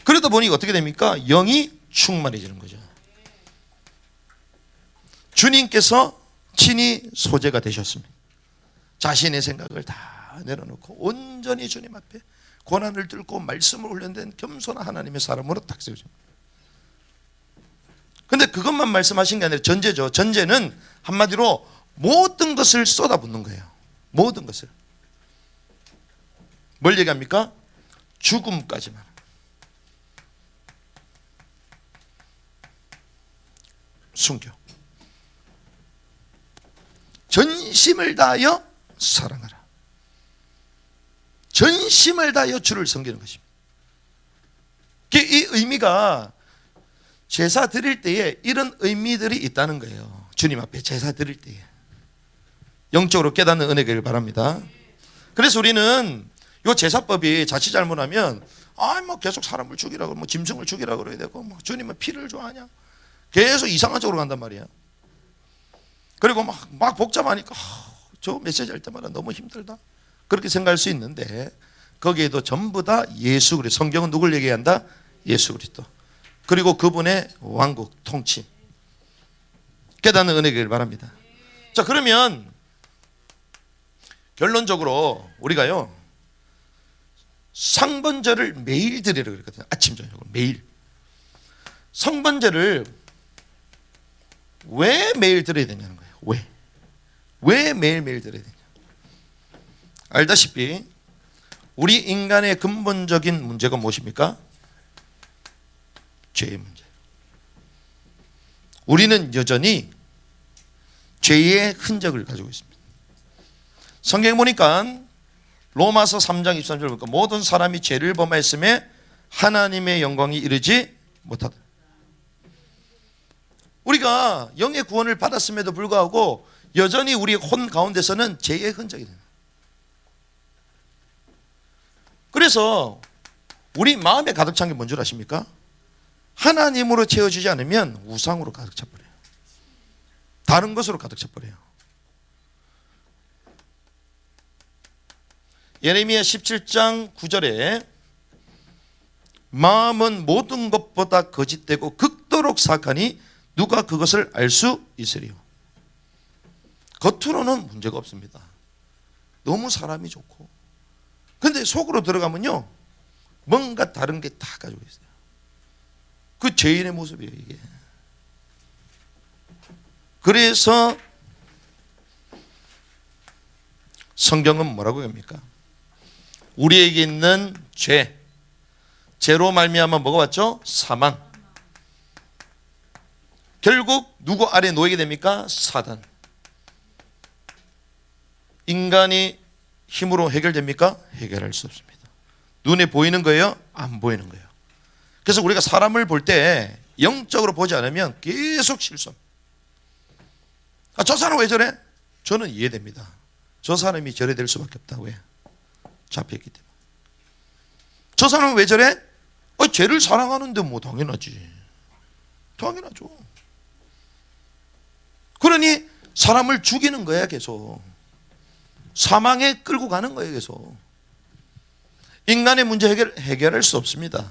그러다 보니 어떻게 됩니까? 영이 충만해지는 거죠. 주님께서 친히 소재가 되셨습니다. 자신의 생각을 다 내려놓고 온전히 주님 앞에 고난을 뚫고 말씀을 훈련된 겸손한 하나님의 사람으로 딱 세워집니다. 근데 그것만 말씀하신 게 아니라 전제죠. 전제는 한마디로 모든 것을 쏟아붓는 거예요. 모든 것을. 뭘 얘기합니까? 죽음까지만. 순교. 전심을 다하여 사랑하라. 전심을 다하여 주를 섬기는 것입니다. 이 의미가 제사 드릴 때에 이런 의미들이 있다는 거예요. 주님 앞에 제사 드릴 때에 영적으로 깨닫는 은혜를 바랍니다. 그래서 우리는 이 제사법이 자칫 잘못하면 뭐 계속 사람을 죽이라고, 뭐 짐승을 죽이라고 그래야 되고, 뭐 주님은 피를 좋아하냐, 계속 이상한 쪽으로 간단 말이야. 그리고 막 복잡하니까 저 메시지 할 때마다 너무 힘들다, 그렇게 생각할 수 있는데, 거기에도 전부 다 예수 그리스도. 성경은 누굴 얘기한다? 예수 그리스도. 그리고 그분의 왕국 통치, 깨닫는 은혜를 바랍니다. 자, 그러면 결론적으로 우리가요, 상번제를 매일 드리라고 그랬거든요. 아침 저녁으로 매일. 성번제를 왜 매일 드려야 되냐는 거예요. 왜 매일매일 드려야 되냐. 알다시피 우리 인간의 근본적인 문제가 무엇입니까? 죄의 문제. 우리는 여전히 죄의 흔적을 가지고 있습니다. 성경 보니까 로마서 3장 23절 보니까 모든 사람이 죄를 범하였음에 하나님의 영광이 이르지 못하다. 우리가 영의 구원을 받았음에도 불구하고 여전히 우리 혼 가운데서는 죄의 흔적이 됩니다. 그래서 우리 마음에 가득 찬 게 뭔 줄 아십니까? 하나님으로 채워지지 않으면 우상으로 가득 차버려요. 다른 것으로 가득 차버려요. 예레미야 17장 9절에 마음은 모든 것보다 거짓되고 극도록 사악하니 누가 그것을 알 수 있으리요. 겉으로는 문제가 없습니다. 너무 사람이 좋고. 근데 속으로 들어가면요, 뭔가 다른 게 다 가지고 있어요. 그 죄인의 모습이에요, 이게. 그래서 성경은 뭐라고 합니까? 우리에게 있는 죄로 말미암아 뭐가 왔죠? 사망. 결국 누구 아래 놓이게 됩니까? 사단. 인간이 힘으로 해결됩니까? 해결할 수 없습니다. 눈에 보이는 거예요? 안 보이는 거예요. 그래서 우리가 사람을 볼 때 영적으로 보지 않으면 계속 실수합니다. 저 사람 왜 저래? 저는 이해됩니다. 저 사람이 저래 될 수밖에 없다. 왜? 잡혔기 때문에. 저 사람은 왜 저래? 죄를 사랑하는데 뭐 당연하지. 당연하죠. 그러니 사람을 죽이는 거야, 계속. 사망에 끌고 가는 거예요, 계속. 인간의 문제 해결할 수 없습니다.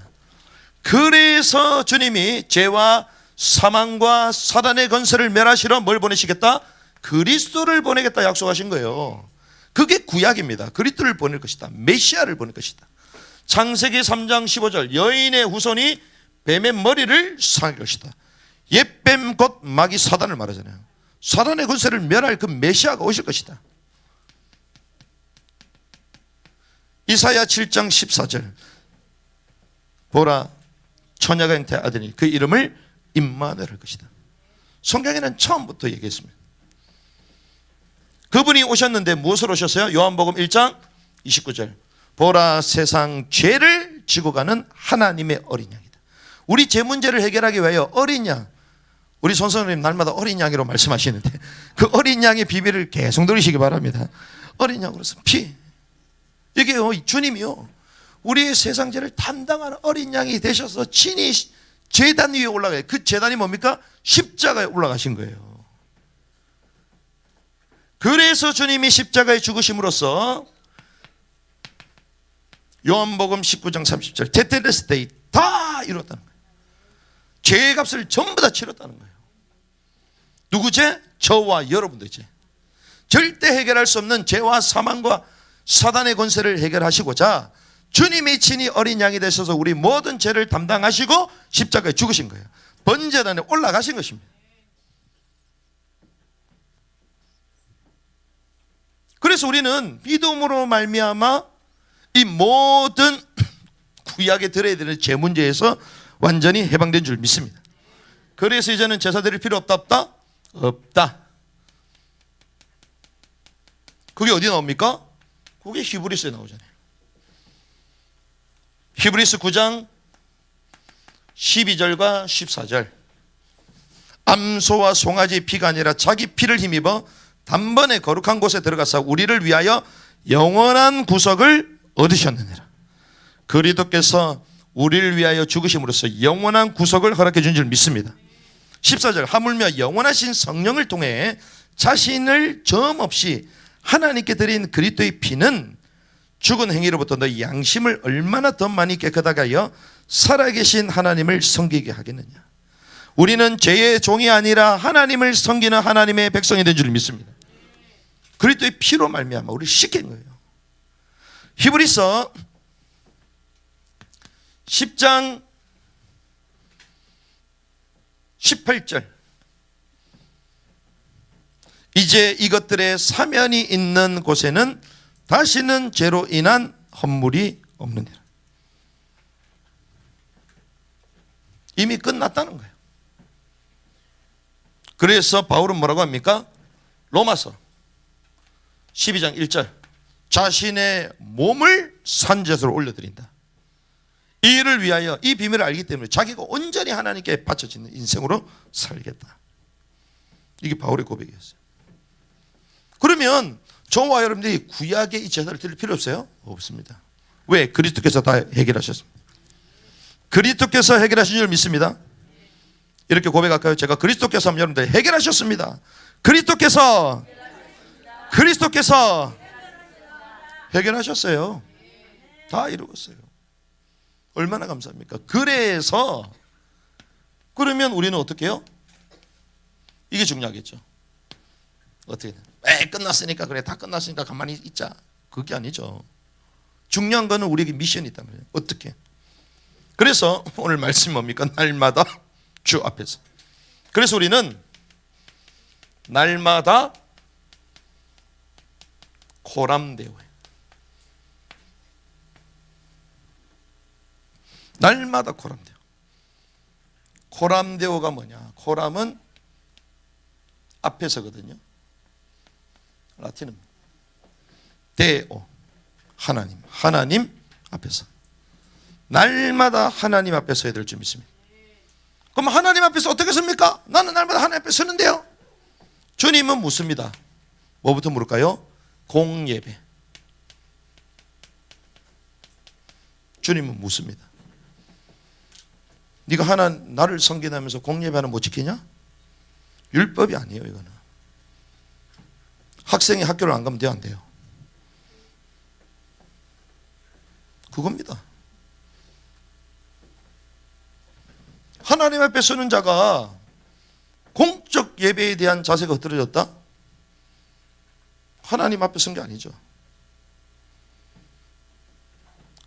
그래서 주님이 죄와 사망과 사단의 권세를 멸하시러 뭘 보내시겠다? 그리스도를 보내겠다 약속하신 거예요. 그게 구약입니다. 그리스도를 보낼 것이다. 메시아를 보낼 것이다. 창세기 3장 15절 여인의 후손이 뱀의 머리를 상할 것이다. 옛뱀 곧 마귀 사단을 말하잖아요. 사단의 권세를 멸할 그 메시아가 오실 것이다. 이사야 7장 14절 보라 처녀가 잉태한 아들이 그 이름을 임마누엘 할 것이다. 성경에는 처음부터 얘기했습니다. 그분이 오셨는데 무엇을 오셨어요? 요한복음 1장 29절 보라 세상 죄를 지고 가는 하나님의 어린 양이다. 우리 죄 문제를 해결하기 위하여 어린 양, 우리 손선생님 날마다 어린 양이라고 말씀하시는데 그 어린 양의 비밀을 계속 누리시기 바랍니다. 어린 양으로서 피, 이게요 주님이요 우리의 세상 죄를 담당하는 어린 양이 되셔서 친히 제단 위에 올라가요. 그 제단이 뭡니까? 십자가에 올라가신 거예요. 그래서 주님이 십자가에 죽으심으로써 요한복음 19장 30절 테텔레스테이 다 이뤘다는 거예요. 죄의 값을 전부 다 치렀다는 거예요. 누구 죄? 저와 여러분들 죄. 절대 해결할 수 없는 죄와 사망과 사단의 권세를 해결하시고자 주님이 친히 어린 양이 되셔서 우리 모든 죄를 담당하시고 십자가에 죽으신 거예요. 번제단에 올라가신 것입니다. 그래서 우리는 믿음으로 말미암아 이 모든 구약에 들어야 되는 죄 문제에서 완전히 해방된 줄 믿습니다. 그래서 이제는 제사 드릴 필요 없다 없다? 없다. 그게 어디 나옵니까? 그게 히브리서에 나오잖아요. 히브리서 9장 12절과 14절 암소와 송아지 피가 아니라 자기 피를 힘입어 단번에 거룩한 곳에 들어가서 우리를 위하여 영원한 구속을 얻으셨느니라. 그리스도께서 우리를 위하여 죽으심으로써 영원한 구속을 허락해 준 줄 믿습니다. 14절 하물며 영원하신 성령을 통해 자신을 점없이 하나님께 드린 그리스도의 피는 죽은 행위로부터 너희 양심을 얼마나 더 많이 깨끗하게 하여 살아계신 하나님을 섬기게 하겠느냐. 우리는 죄의 종이 아니라 하나님을 섬기는 하나님의 백성이 된 줄 믿습니다. 그리스도의 피로 말미암아 우리를 씻긴 거예요. 히브리서 10장 18절 이제 이것들의 사면이 있는 곳에는 다시는 죄로 인한 헌물이 없느니라. 이미 끝났다는 거예요. 그래서 바울은 뭐라고 합니까? 로마서 12장 1절 자신의 몸을 산제사로 올려드린다. 이 일을 위하여 이 비밀을 알기 때문에 자기가 온전히 하나님께 바쳐지는 인생으로 살겠다. 이게 바울의 고백이었어요. 그러면 저와 여러분들이 구약의 이 제사를 드릴 필요 없어요? 없습니다. 왜? 그리스도께서 다 해결하셨습니다. 그리스도께서 해결하신 줄 믿습니다. 이렇게 고백할까요? 제가 그리스도께서 하면 여러분들 해결하셨습니다. 그리스도께서 해결하셨어요. 다 이루었어요. 얼마나 감사합니까? 그래서 그러면 우리는 어떻게 해요? 이게 중요하겠죠. 어떻게 끝났으니까 그래 다 끝났으니까 가만히 있자. 그게 아니죠. 중요한 거는 우리에게 미션이 있단 말이에요. 어떻게? 그래서 오늘 말씀 뭡니까? 날마다 주 앞에서. 그래서 우리는 날마다 코람데오에 날마다 코람데오. 코람데오가 뭐냐? 코람은 앞에서거든요. 라틴은 데오 하나님 앞에서 날마다 하나님 앞에 서야 될 줄 믿습니다. 그럼 하나님 앞에서 어떻게 섭니까? 나는 날마다 하나님 앞에 서는데요. 주님은 묻습니다. 뭐부터 물을까요? 공예배. 주님은 묻습니다. 네가 나를 섬기면서 공예배는 못 지키냐? 율법이 아니에요. 이거는 학생이 학교를 안 가면 돼요? 안 돼요? 그겁니다. 하나님 앞에 서는 자가 공적 예배에 대한 자세가 흐트러졌다? 하나님 앞에 선 게 아니죠.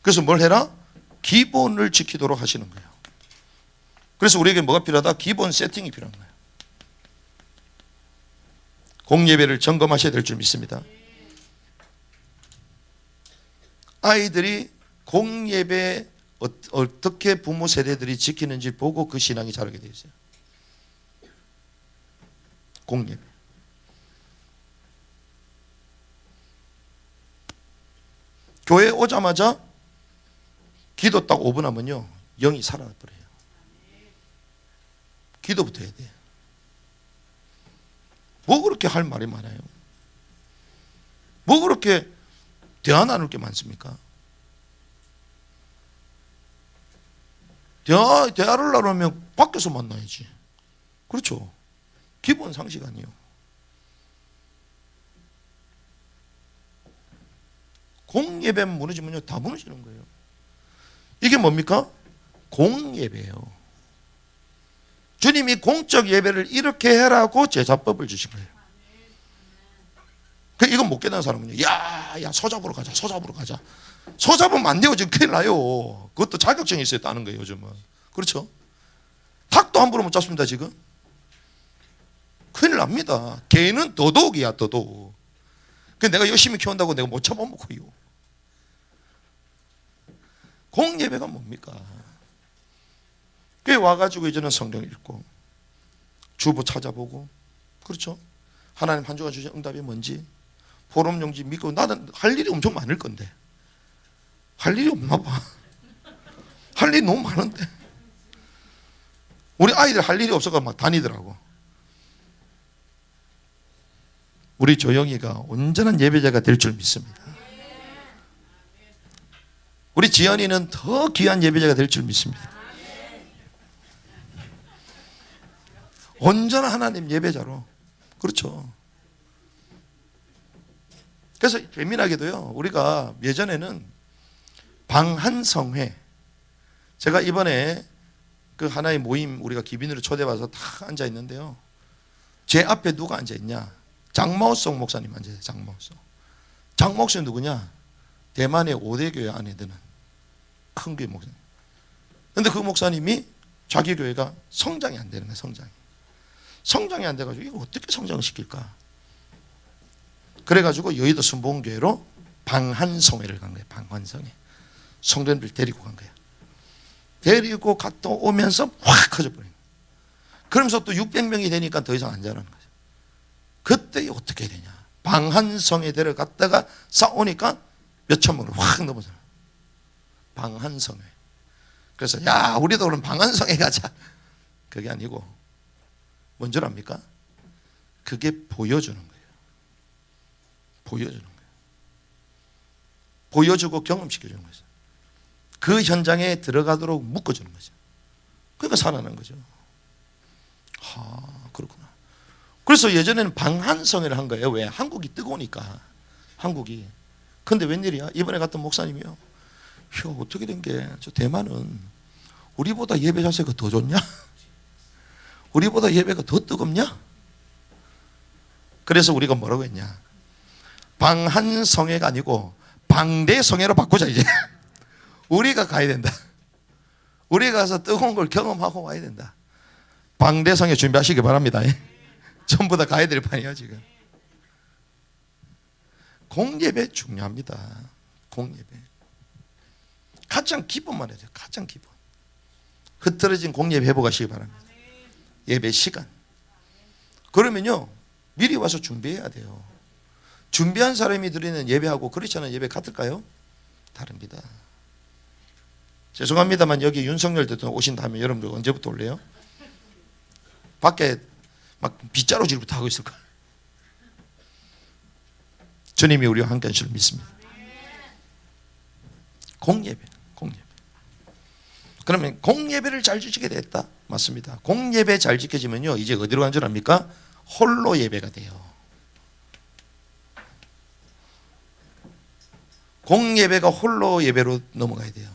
그래서 뭘 해라? 기본을 지키도록 하시는 거예요. 그래서 우리에게 뭐가 필요하다? 기본 세팅이 필요한 거예요. 공예배를 점검하셔야 될 줄 믿습니다. 아이들이 공예배 어떻게 부모 세대들이 지키는지 보고 그 신앙이 자라게 되어 있어요. 공예배. 교회 오자마자 기도 딱 5분 하면요, 영이 살아버려요. 기도부터 해야 돼요. 뭐 그렇게 할 말이 많아요? 뭐 그렇게 대화 나눌 게 많습니까? 대화를 나누면 밖에서 만나야지. 그렇죠. 기본 상식 아니에요. 공예배만 무너지면요, 다 무너지는 거예요. 이게 뭡니까? 공예배예요. 주님이 공적 예배를 이렇게 해라고 제사법을 주신 거예요. 이건 못 깨닫는 사람은요, 야, 소 잡으러 가자, 소 잡으러 가자. 소 잡으면 안 돼요. 지금 큰일 나요. 그것도 자격증이 있어야 따는 거예요, 요즘은. 그렇죠? 닭도 함부로 못 잡습니다, 지금. 큰일 납니다. 개는 더더욱이야, 더더욱. 내가 열심히 키운다고 내가 못 잡아먹고요. 공예배가 뭡니까? 교회 와가지고 이제는 성경 읽고 주보 찾아보고, 그렇죠? 하나님 한 주간 주신 응답이 뭔지 포럼용지 믿고. 나는 할 일이 엄청 많을 건데 할 일이 없나 봐. 할 일이 너무 많은데. 우리 아이들 할 일이 없어서 막 다니더라고. 우리 조영이가 온전한 예배자가 될 줄 믿습니다. 우리 지연이는 더 귀한 예배자가 될 줄 믿습니다. 온전한 하나님 예배자로. 그렇죠. 그래서 재미나게도요, 우리가 예전에는 방한성회, 제가 이번에 그 하나의 모임 우리가 기빈으로 초대받아서 다 앉아 있는데요, 제 앞에 누가 앉아 있냐? 장마오송 목사님 앉아 있어요. 장마오송. 장마오송 누구냐? 대만의 5대 교회 안에 드는 큰 교회 목사님. 근데 그 목사님이 자기 교회가 성장이 안 되는 거예요. 성장이 안 돼가지고 이거 어떻게 성장을 시킬까? 그래가지고 여의도 순복음교회로 방한성회를 간 거예요. 방한성회. 성도님들 데리고 간 거예요. 데리고 갔다 오면서 확 커져버린 거예요. 그러면서 또 600명이 되니까 더 이상 안 자라는 거죠. 그때 어떻게 되냐? 방한성에 데려갔다가 싸우니까 몇천 명을 확 넘어서요. 방한성회. 그래서 야, 우리도 그럼 방한성회 가자. 그게 아니고 뭔 줄 압니까? 그게 보여주는 거예요. 보여주는 거예요. 보여주고 경험시켜주는 거죠. 그 현장에 들어가도록 묶어주는 거죠. 그러니까 살아나는 거죠. 그렇구나. 그래서 예전에는 방한성회를 한 거예요. 왜? 한국이 뜨거우니까. 한국이. 근데 웬일이야? 이번에 갔던 목사님이요, 어떻게 된 게 저 대만은 우리보다 예배 자세가 더 좋냐? 우리보다 예배가 더 뜨겁냐? 그래서 우리가 뭐라고 했냐? 방한성회가 아니고 방대성회로 바꾸자 이제. 우리가 가야 된다. 우리가 가서 뜨거운 걸 경험하고 와야 된다. 방대성회 준비하시기 바랍니다. 전부 다 가야 될 판이에요 지금. 공예배 중요합니다. 공예배. 가장 기본만 해야 돼요. 가장 기본. 흐트러진 공예배 회복하시기 바랍니다. 예배 시간. 그러면요, 미리 와서 준비해야 돼요. 준비한 사람이 드리는 예배하고 그렇지 않은 예배 같을까요? 다릅니다. 죄송합니다만 여기 윤석열 대통령 오신 다음에 여러분들 언제부터 올래요? 밖에 막 빗자루질부터 하고 있을 거예요. 주님이 우리와 함께 하실 줄 믿습니다. 공예배. 그러면 공예배를 잘 지키게 됐다. 맞습니다. 공예배 잘 지켜지면요, 이제 어디로 간 줄 압니까? 홀로 예배가 돼요. 공예배가 홀로 예배로 넘어가야 돼요.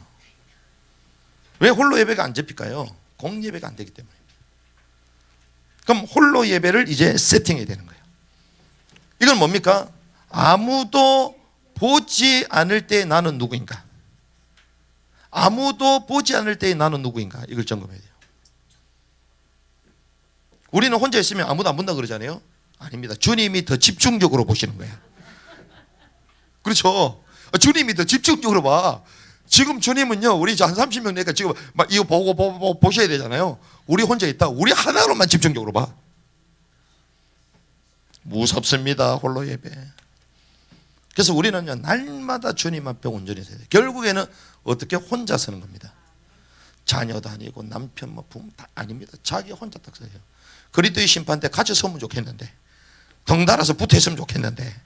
왜 홀로 예배가 안 잡힐까요? 공예배가 안 되기 때문에. 그럼 홀로 예배를 이제 세팅해야 되는 거예요. 이건 뭡니까? 아무도 보지 않을 때 나는 누구인가? 아무도 보지 않을 때 나는 누구인가? 이걸 점검해야 돼요. 우리는 혼자 있으면 아무도 안 본다 그러잖아요. 아닙니다. 주님이 더 집중적으로 보시는 거예요. 그렇죠? 주님이 더 집중적으로 봐. 지금 주님은요, 우리 한 30명 내니까 지금 막 이거 보고 보셔야 되잖아요. 우리 혼자 있다. 우리 하나로만 집중적으로 봐. 무섭습니다. 홀로 예배. 그래서 우리는요, 날마다 주님 앞에 온전히 서야 돼요. 결국에는 어떻게 혼자 서는 겁니다. 자녀도 아니고 남편 뭐 부모 다 아닙니다. 자기 혼자 딱 서요. 그리스도의 심판 때 같이 서면 좋겠는데, 덩달아서 붙어 있으면 좋겠는데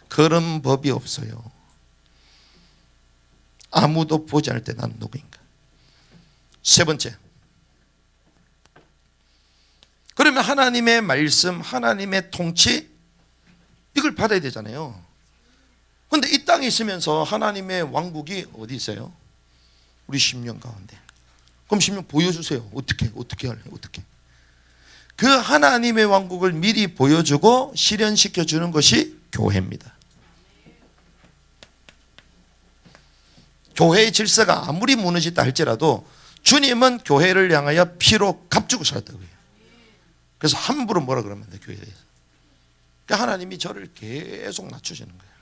그런 법이 없어요. 아무도 보지 않을 때 나는 누구인가? 세 번째, 그러면 하나님의 말씀, 하나님의 통치, 이걸 받아야 되잖아요. 그런데 이 땅에 있으면서 하나님의 왕국이 어디 있어요? 우리 심령 가운데. 그럼 심령 보여주세요. 어떻게 할래요? 어떻게? 그 하나님의 왕국을 미리 보여주고 실현시켜 주는 것이 교회입니다. 교회의 질서가 아무리 무너졌다 할지라도 주님은 교회를 향하여 피로 값주고 살았다고 해요. 그래서 함부로 뭐라 그러면 안 돼, 교회에 대해서. 그러니까 하나님이 저를 계속 낮추시는 거예요.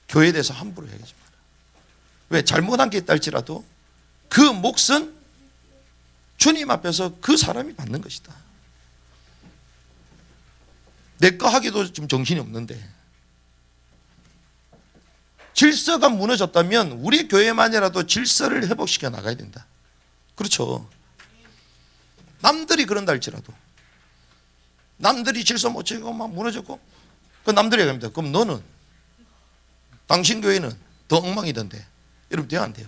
교회에 대해서 함부로 얘기하지 마라. 왜? 잘못한 게 있다 할지라도 그 몫은 주님 앞에서 그 사람이 받는 것이다. 내 거 하기도 좀 정신이 없는데, 질서가 무너졌다면 우리 교회만이라도 질서를 회복시켜 나가야 된다. 그렇죠. 남들이 그런다 할지라도, 남들이 질서 못 지키고 막 무너졌고, 그 남들이 얘기합니다. 그럼 너는, 당신 교회는 더 엉망이던데, 이러면 돼요, 안 돼요?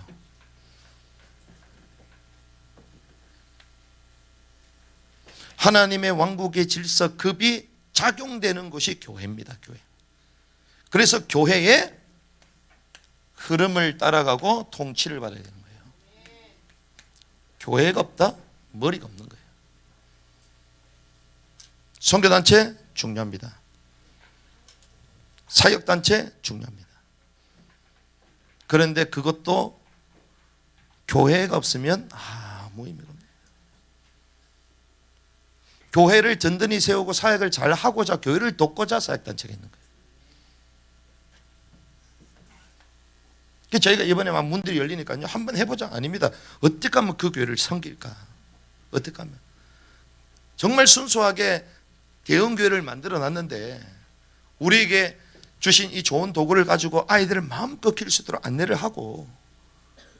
하나님의 왕국의 질서, 급이 작용되는 것이 교회입니다. 교회. 그래서 교회의 흐름을 따라가고 통치를 받아야 되는 거예요. 교회가 없다? 머리가 없는 거예요. 선교단체 중요합니다. 사역단체 중요합니다. 그런데 그것도 교회가 없으면 아무 의미가 없네요. 교회를 든든히 세우고 사역을 잘 하고자, 교회를 돕고자 사역단체가 있는 거예요. 저희가 이번에 막 문들이 열리니까요, 한번 해보자. 아닙니다. 어떻게 하면 그 교회를 섬길까? 어떻게 하면? 정말 순수하게 대형교회를 만들어 놨는데 우리에게 주신 이 좋은 도구를 가지고 아이들을 마음껏 키울 수 있도록 안내를 하고,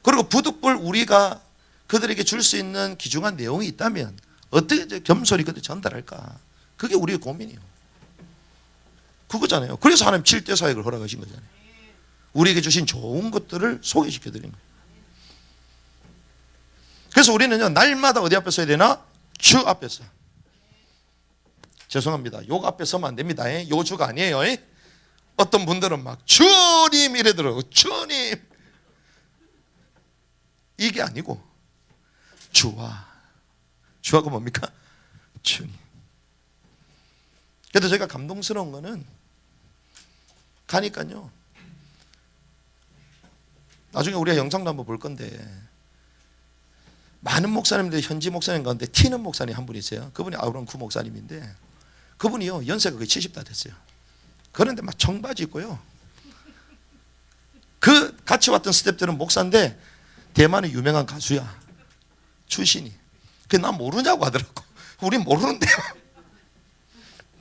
그리고 부득불 우리가 그들에게 줄 수 있는 귀중한 내용이 있다면 어떻게 겸손히 그들 전달할까? 그게 우리의 고민이에요. 그거잖아요. 그래서 하나님 7대 사역을 허락하신 거잖아요. 우리에게 주신 좋은 것들을 소개시켜 드린 거예요. 그래서 우리는요, 날마다 어디 앞에 서야 되나? 주 앞에서. 죄송합니다. 욕 앞에 서면 안 됩니다. 요주가 아니에요. 어떤 분들은 막 주님 이래 들어. 주님. 이게 아니고 주하고 뭡니까? 주님. 그래도 제가 감동스러운 거는 가니까요, 나중에 우리가 영상도 한번 볼 건데, 많은 목사님들, 현지 목사님 가운데 튀는 목사님 한 분 있어요. 그분이 아우런쿠 목사님인데, 그분이요, 연세가 거의 70다 됐어요. 그런데 막 청바지 입고요, 그 같이 왔던 스태프들은 목사인데 대만의 유명한 가수야, 출신이. 나 모르냐고 하더라고. 우린 모르는데요.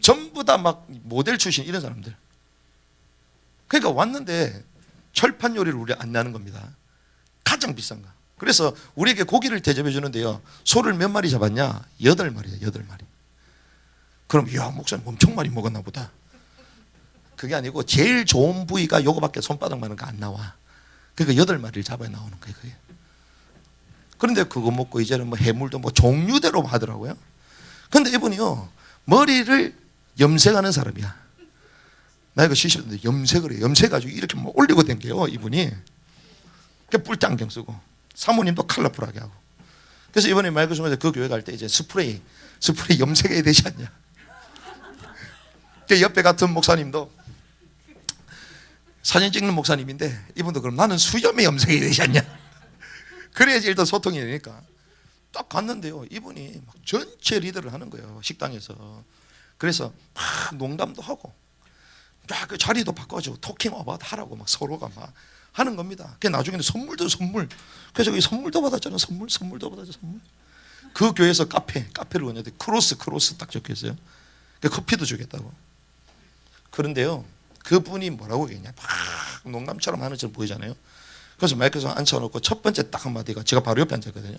전부 다 막 모델 출신 이런 사람들. 그러니까 왔는데 철판 요리를 우리 안내하는 겁니다. 가장 비싼 거. 그래서 우리에게 고기를 대접해 주는데요, 소를 몇 마리 잡았냐? 8마리예요. 8마리. 그럼 야, 목사님 엄청 많이 먹었나 보다. 그게 아니고 제일 좋은 부위가 요거밖에 손바닥만한 거 안 나와. 그러니까 8마리를 잡아야 나오는 거예요. 그게. 그런데 그거 먹고 이제는 뭐 해물도 뭐 종류대로 하더라고요. 그런데 이분이요, 머리를 염색하는 사람이야. 나이가 70인데 염색을 해요. 염색해가지고 이렇게 뭐 올리고 댕겨요 이분이. 뿔테 안경 쓰고 사모님도 컬러풀하게 하고. 그래서 이번에 마이크 중에서 그 교회 갈 때 이제 스프레이 염색해야 되지 않냐. 그 옆에 같은 목사님도 사진 찍는 목사님인데 이분도 그럼 나는 수염에 염색해야 되지 않냐. 그래야지 일단 소통이 되니까. 딱 갔는데요 이분이 막 전체 리더를 하는 거예요 식당에서. 그래서 막 농담도 하고 야, 그 자리도 바꿔가지고 토킹 어바웃 하라고 막 서로가 막 하는 겁니다. 그 나중에는 선물. 그래서 여기 선물도 받았잖아. 선물도 받았죠. 선물. 그 교회에서 카페를 운영했는데 크로스 딱 적혀 있어요. 커피도 주겠다고. 그런데요 그분이 뭐라고 얘기했냐. 막 농담처럼 하는 것처럼 보이잖아요. 그래서 마이크에서 앉혀놓고 첫 번째 딱 한마디가, 제가 바로 옆에 앉았거든요.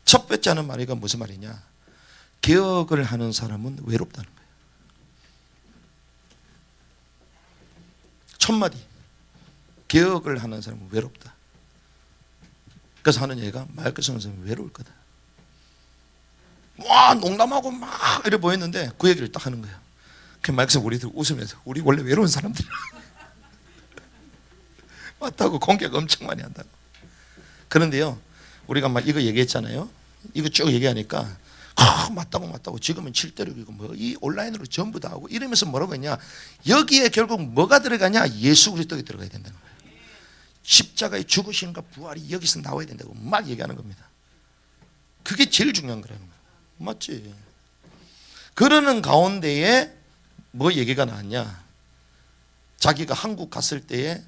첫 번째 하는 말이가 무슨 말이냐. 개혁을 하는 사람은 외롭다는 거예요. 첫 마디. 개혁을 하는 사람은 외롭다. 그래서 하는 얘기가 마이크 선생님은 외로울 거다. 와 농담하고 막 이래 보였는데 그 얘기를 딱 하는 거예요. 그 마이크 선생님 우리들 웃으면서 우리 원래 외로운 사람들 맞다고 공격 엄청 많이 한다고. 그런데요 우리가 막 이거 얘기했잖아요. 이거 쭉 얘기하니까 맞다고 지금은 7대륙이고 뭐 이 온라인으로 전부 다 하고 이러면서 뭐라고 했냐. 여기에 결국 뭐가 들어가냐. 예수 그리스도가 들어가야 된다는 거예요. 십자가의 죽으심과 부활이 여기서 나와야 된다고 막 얘기하는 겁니다. 그게 제일 중요한 거라는 거예요. 맞지? 그러는 가운데에 뭐 얘기가 나왔냐. 자기가 한국 갔을 때의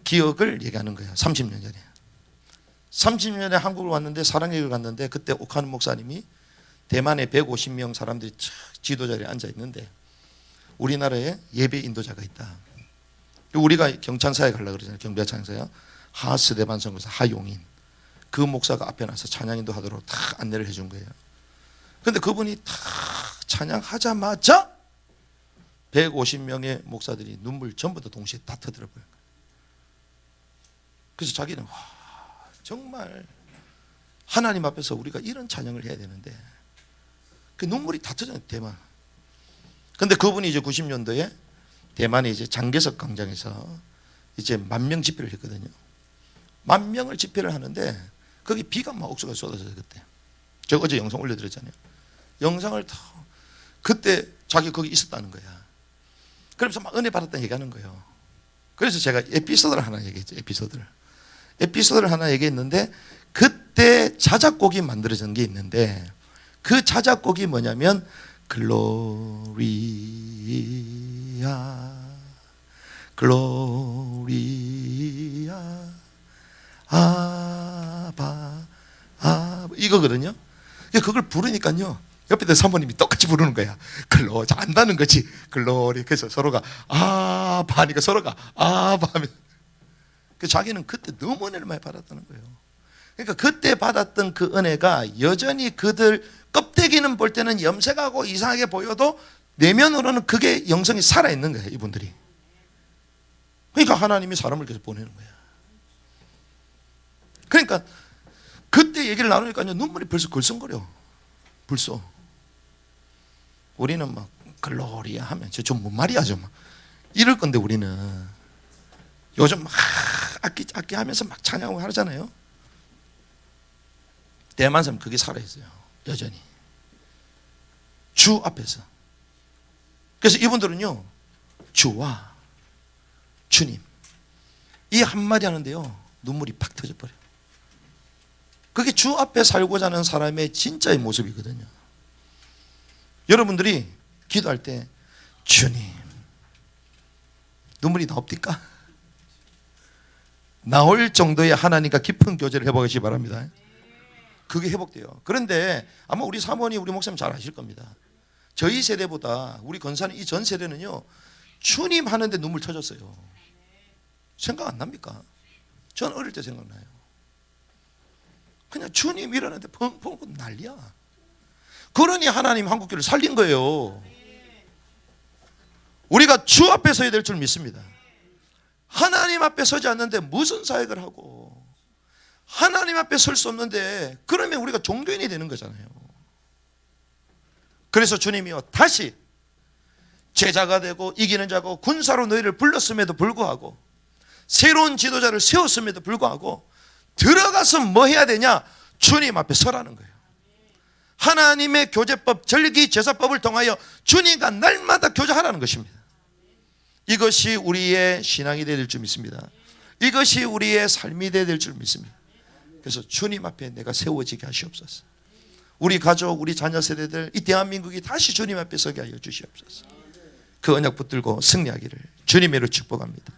기억을 얘기하는 거예요. 30년 전에 30년에 한국을 왔는데 사랑교회를 갔는데 그때 옥하는 목사님이 대만에 150명 사람들이 지도자리에 앉아 있는데 우리나라에 예배 인도자가 있다. 우리가 경창사에 가려고 그러잖아요. 경배창사요. 하스데반 선교사 하용인 그 목사가 앞에 나서 찬양인도 하도록 다 안내를 해준 거예요. 그런데 그분이 다 찬양하자마자 150명의 목사들이 눈물 전부 다 동시에 다 터뜨려 버린 거예요. 그래서 자기는 와 정말 하나님 앞에서 우리가 이런 찬양을 해야 되는데 그 눈물이 다 터졌어요. 대만. 근데 그분이 이제 90년도에 대만에 이제 장개석 광장에서 이제 10,000명 집회를 했거든요. 10,000명을 집회를 하는데 거기 비가 막 옥수가 쏟아져요. 그때 제가 어제 영상 올려드렸잖아요. 영상을 다 그때 자기 거기 있었다는 거야. 그러면서 막 은혜 받았다는 얘기하는 거예요. 그래서 제가 에피소드를 하나 얘기했죠. 에피소드를 하나 얘기했는데 그때 자작곡이 만들어진 게 있는데 그 자작곡이 뭐냐면 글로리아 아바 이거거든요. 그걸 부르니까요 옆에 사모님이 똑같이 부르는 거야. 글로 안다는 거지. 글로리. 그래서 서로가 아바 하니까 서로가 아바 하면 자기는 그때 너무 은혜를 많이 받았다는 거예요. 그러니까 그때 받았던 그 은혜가 여전히 그들 껍데기는 볼 때는 염색하고 이상하게 보여도 내면으로는 그게 영성이 살아있는 거예요. 이분들이. 그러니까 하나님이 사람을 계속 보내는 거야. 그러니까 그때 얘기를 나누니까 눈물이 벌써 걸썽거려. 벌써. 우리는 막 글로리아 하면 좀 뭔 말이야 좀 이럴 건데 우리는 요즘 막 악기 하면서 막 찬양하고 하잖아요. 대만 사람 그게 살아있어요. 여전히 주 앞에서. 그래서 이분들은요 주와 주님 이 한마디 하는데요 눈물이 팍 터져버려요. 그게 주 앞에 살고자 하는 사람의 진짜의 모습이거든요. 여러분들이 기도할 때 주님 눈물이 나옵니까? 나올 정도의 하나님과 깊은 교제를 해보시기 바랍니다. 그게 회복돼요. 그런데 아마 우리 사모님 우리 목사님 잘 아실 겁니다. 저희 세대보다 우리 건사는 이 전 세대는요 주님 하는데 눈물 터졌어요. 생각 안 납니까? 전 어릴 때 생각나요. 그냥 주님 이러는데 펑펑 난리야. 그러니 하나님 한국교회를 살린 거예요. 우리가 주 앞에 서야 될 줄 믿습니다. 하나님 앞에 서지 않는데 무슨 사역을 하고 하나님 앞에 설 수 없는데 그러면 우리가 종교인이 되는 거잖아요. 그래서 주님이요 다시 제자가 되고 이기는 자고 군사로 너희를 불렀음에도 불구하고 새로운 지도자를 세웠음에도 불구하고 들어가서 뭐 해야 되냐? 주님 앞에 서라는 거예요. 하나님의 교제법, 절기제사법을 통하여 주님과 날마다 교제하라는 것입니다. 이것이 우리의 신앙이 되어야 될 줄 믿습니다. 이것이 우리의 삶이 되어야 될 줄 믿습니다. 그래서 주님 앞에 내가 세워지게 하시옵소서. 우리 가족, 우리 자녀 세대들, 이 대한민국이 다시 주님 앞에 서게 하여 주시옵소서. 그 언약 붙들고 승리하기를 주님의 이름으로 축복합니다.